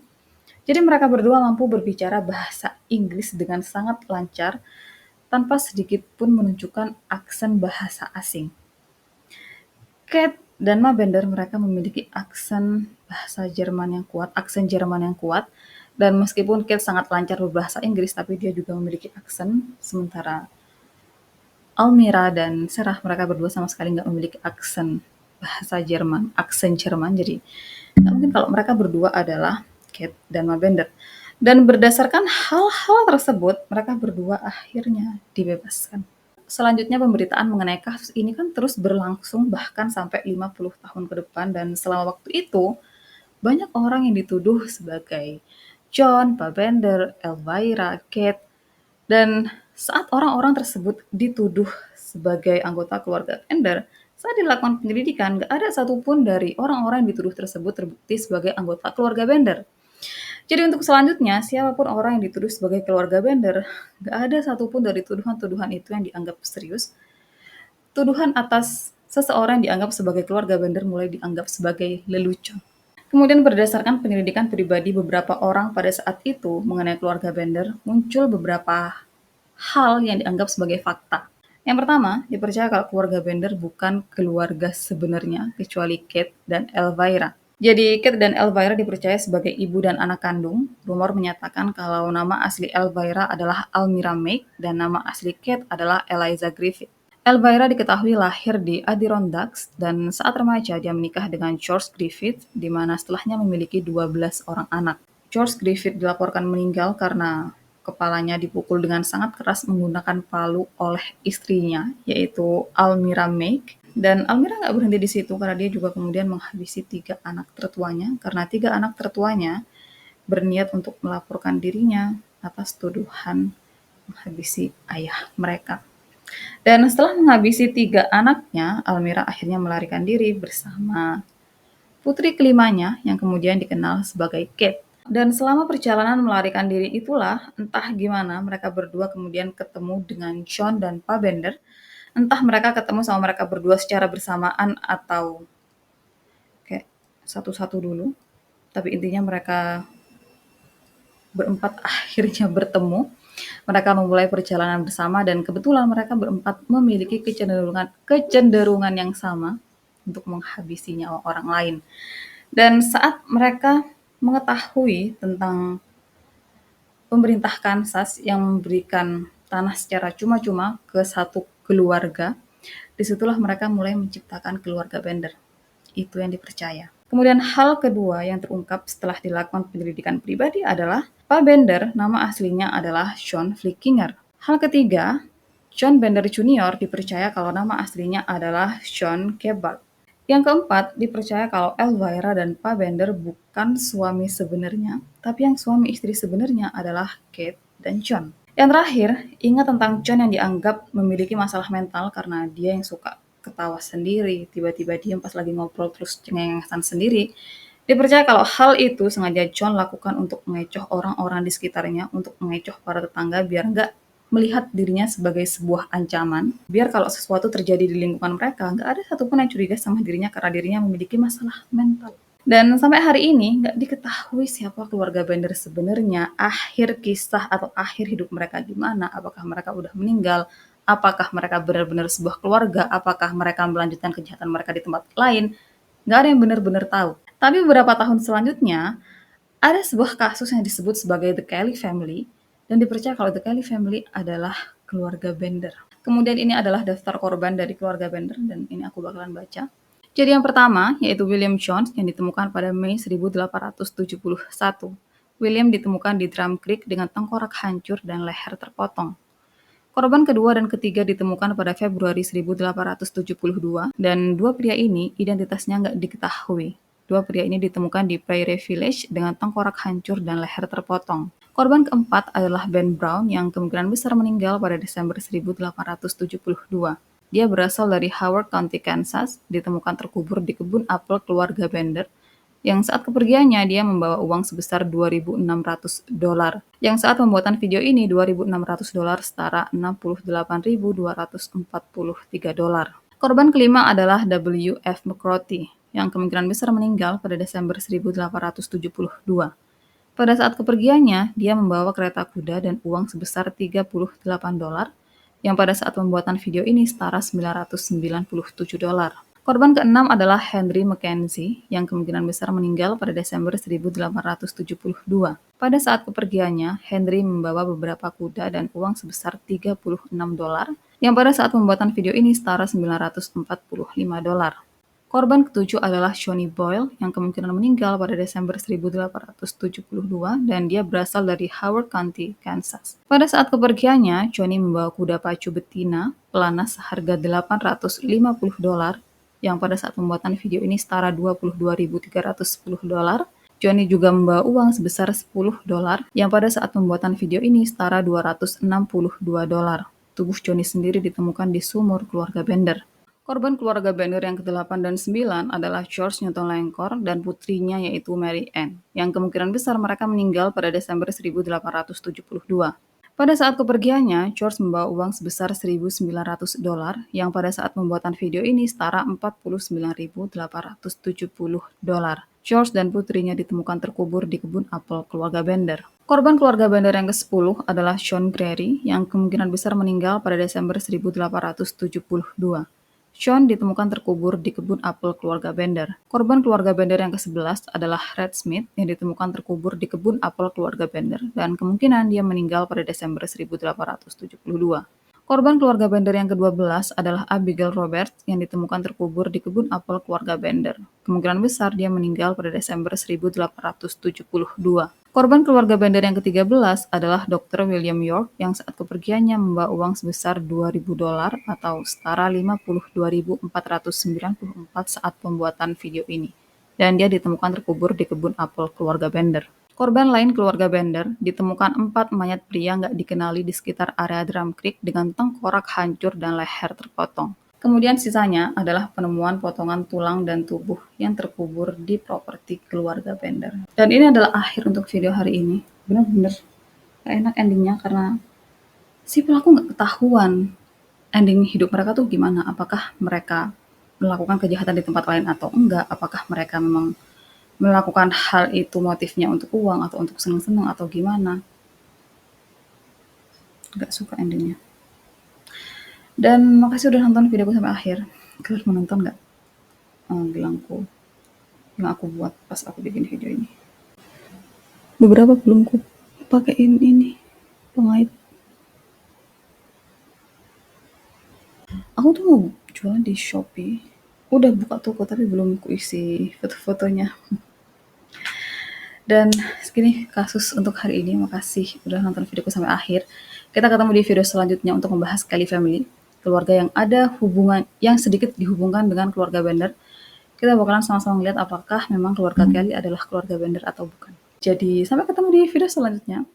jadi mereka berdua mampu berbicara bahasa Inggris dengan sangat lancar tanpa sedikit pun menunjukkan aksen bahasa asing. Kate dan Ma Bender mereka memiliki aksen bahasa Jerman yang kuat, aksen Jerman yang kuat, dan meskipun Kate sangat lancar berbahasa Inggris, tapi dia juga memiliki aksen, sementara Almira dan Sarah mereka berdua sama sekali nggak memiliki aksen Jerman, jadi nggak mungkin kalau mereka berdua adalah Kate dan Ma Bender. Dan berdasarkan hal-hal tersebut, mereka berdua akhirnya dibebaskan. Selanjutnya pemberitaan mengenai kasus ini kan terus berlangsung bahkan sampai 50 tahun ke depan dan selama waktu itu banyak orang yang dituduh sebagai John, Pa Bender, Elvira, Kate, dan saat orang-orang tersebut dituduh sebagai anggota keluarga Bender, saat dilakukan penyelidikan, nggak ada satupun dari orang-orang yang dituduh tersebut terbukti sebagai anggota keluarga Bender. Jadi untuk selanjutnya, siapapun orang yang dituduh sebagai keluarga Bender, nggak ada satupun dari tuduhan-tuduhan itu yang dianggap serius. Tuduhan atas seseorang yang dianggap sebagai keluarga Bender mulai dianggap sebagai lelucon. Kemudian berdasarkan penyelidikan pribadi beberapa orang pada saat itu mengenai keluarga Bender, muncul beberapa hal yang dianggap sebagai fakta. Yang pertama, dipercaya kalau keluarga Bender bukan keluarga sebenarnya, kecuali Kate dan Elvira. Jadi Kate dan Elvira dipercaya sebagai ibu dan anak kandung. Rumor menyatakan kalau nama asli Elvira adalah Almira Meek dan nama asli Kate adalah Eliza Griffith. Elvira diketahui lahir di Adirondacks dan saat remaja dia menikah dengan George Griffith, di mana setelahnya memiliki 12 orang anak. George Griffith dilaporkan meninggal karena kepalanya dipukul dengan sangat keras menggunakan palu oleh istrinya, yaitu Almira Meek. Dan Almira nggak berhenti di situ karena dia juga kemudian menghabisi 3 anak tertuanya, karena 3 anak tertuanya berniat untuk melaporkan dirinya atas tuduhan menghabisi ayah mereka. Dan setelah menghabisi 3 anaknya, Almira akhirnya melarikan diri bersama putri kelimanya yang kemudian dikenal sebagai Kate. Dan selama perjalanan melarikan diri itulah, entah gimana mereka berdua kemudian ketemu dengan John dan Pa Bender. Entah mereka ketemu sama mereka berdua secara bersamaan atau kayak satu-satu dulu. Tapi intinya mereka berempat akhirnya bertemu. Mereka memulai perjalanan bersama dan kebetulan mereka berempat memiliki kecenderungan yang sama untuk menghabisi nyawa orang lain. Dan saat mereka mengetahui tentang pemerintah Kansas yang memberikan tanah secara cuma-cuma ke satu keluarga, disitulah mereka mulai menciptakan keluarga Bender. Itu yang dipercaya. Kemudian hal kedua yang terungkap setelah dilakukan penyelidikan pribadi adalah Pa Bender nama aslinya adalah John Flickinger. Hal ketiga, John Bender Jr. dipercaya kalau nama aslinya adalah John Cabot. Yang keempat, dipercaya kalau Elvira dan Pa Bender bukan suami sebenarnya, tapi yang suami istri sebenarnya adalah Kate dan John. Yang terakhir, ingat tentang John yang dianggap memiliki masalah mental karena dia yang suka ketawa sendiri, tiba-tiba diam pas lagi ngobrol terus cengengesan sendiri. Dipercaya kalau hal itu sengaja John lakukan untuk mengecoh orang-orang di sekitarnya, untuk mengecoh para tetangga biar nggak melihat dirinya sebagai sebuah ancaman, biar kalau sesuatu terjadi di lingkungan mereka, nggak ada satupun yang curiga sama dirinya karena dirinya memiliki masalah mental. Dan sampai hari ini nggak diketahui siapa keluarga Bender sebenarnya, akhir kisah atau akhir hidup mereka gimana, apakah mereka udah meninggal, apakah mereka benar-benar sebuah keluarga, apakah mereka melanjutkan kejahatan mereka di tempat lain, nggak ada yang benar-benar tahu. Tapi beberapa tahun selanjutnya, ada sebuah kasus yang disebut sebagai The Kelly Family, dan dipercaya kalau The Kelly Family adalah keluarga Bender. Kemudian ini adalah daftar korban dari keluarga Bender, dan ini aku bakalan baca. Jadi yang pertama, yaitu William Jones yang ditemukan pada Mei 1871. William ditemukan di Drum Creek dengan tengkorak hancur dan leher terpotong. Korban kedua dan ketiga ditemukan pada Februari 1872, dan dua pria ini identitasnya nggak diketahui. Dua pria ini ditemukan di Prairie Village dengan tengkorak hancur dan leher terpotong. Korban keempat adalah Ben Brown yang kemungkinan besar meninggal pada Desember 1872. Dia berasal dari Howard County, Kansas, ditemukan terkubur di kebun apel keluarga Bender, yang saat kepergiannya dia membawa uang sebesar $2.600. Yang saat pembuatan video ini $2.600 setara $68.243. Korban kelima adalah W. F. McCarthy, yang kemungkinan besar meninggal pada Desember 1872. Pada saat kepergiannya, dia membawa kereta kuda dan uang sebesar $38, yang pada saat pembuatan video ini setara $997. Korban keenam adalah Henry Mackenzie, yang kemungkinan besar meninggal pada Desember 1872. Pada saat kepergiannya, Henry membawa beberapa kuda dan uang sebesar $36, yang pada saat pembuatan video ini setara $945. Korban ketujuh adalah Shonny Boyle yang kemungkinan meninggal pada Desember 1872 dan dia berasal dari Howard County, Kansas. Pada saat kepergiannya, Shonny membawa kuda pacu betina pelana seharga $850 yang pada saat pembuatan video ini setara $22.310. Johnny juga membawa uang sebesar $10 yang pada saat pembuatan video ini setara $262. Tubuh Johnny sendiri ditemukan di sumur keluarga Bender. Korban keluarga Bender yang ke-8 dan 9 adalah George Newton Langkor dan putrinya yaitu Mary Ann, yang kemungkinan besar mereka meninggal pada Desember 1872. Pada saat kepergiannya, George membawa uang sebesar $1.900 yang pada saat pembuatan video ini setara $49.870. George dan putrinya ditemukan terkubur di kebun apel keluarga Bender. Korban keluarga Bender yang ke-10 adalah Sean Grady yang kemungkinan besar meninggal pada Desember 1872. Sean ditemukan terkubur di kebun apel keluarga Bender. Korban keluarga Bender yang ke-11 adalah Red Smith yang ditemukan terkubur di kebun apel keluarga Bender dan kemungkinan dia meninggal pada Desember 1872. Korban keluarga Bender yang ke-12 adalah Abigail Roberts yang ditemukan terkubur di kebun apel keluarga Bender. Kemungkinan besar dia meninggal pada Desember 1872. Korban keluarga Bender yang ke-13 adalah Dr. William York yang saat kepergiannya membawa uang sebesar $2.000 atau setara $52.494 saat pembuatan video ini. Dan dia ditemukan terkubur di kebun apel keluarga Bender. Korban lain keluarga Bender ditemukan 4 mayat pria nggak dikenali di sekitar area Drum Creek dengan tengkorak hancur dan leher terpotong. Kemudian sisanya adalah penemuan potongan tulang dan tubuh yang terkubur di properti keluarga Bender. Dan ini adalah akhir untuk video hari ini. Benar-benar gak enak endingnya karena si pelaku nggak ketahuan ending hidup mereka tuh gimana. Apakah mereka melakukan kejahatan di tempat lain atau enggak? Apakah mereka memang melakukan hal itu motifnya untuk uang atau untuk seneng-seneng atau gimana? Gak suka endingnya. Dan makasih udah nonton videoku sampai akhir. Kalian mau nonton nggak gelangku yang aku buat pas aku bikin video ini? Beberapa belum ku pakein ini pengait. Aku tuh mau jualan di Shopee. Udah buka toko tapi belum ku isi foto-fotonya. Dan segini kasus untuk hari ini. Makasih udah nonton videoku sampai akhir. Kita ketemu di video selanjutnya untuk membahas Kelly Family, keluarga yang ada hubungan yang sedikit dihubungkan dengan keluarga Bender. Kita bakalan sama-sama melihat apakah memang keluarga Kelly adalah keluarga Bender atau bukan. Jadi sampai ketemu di video selanjutnya.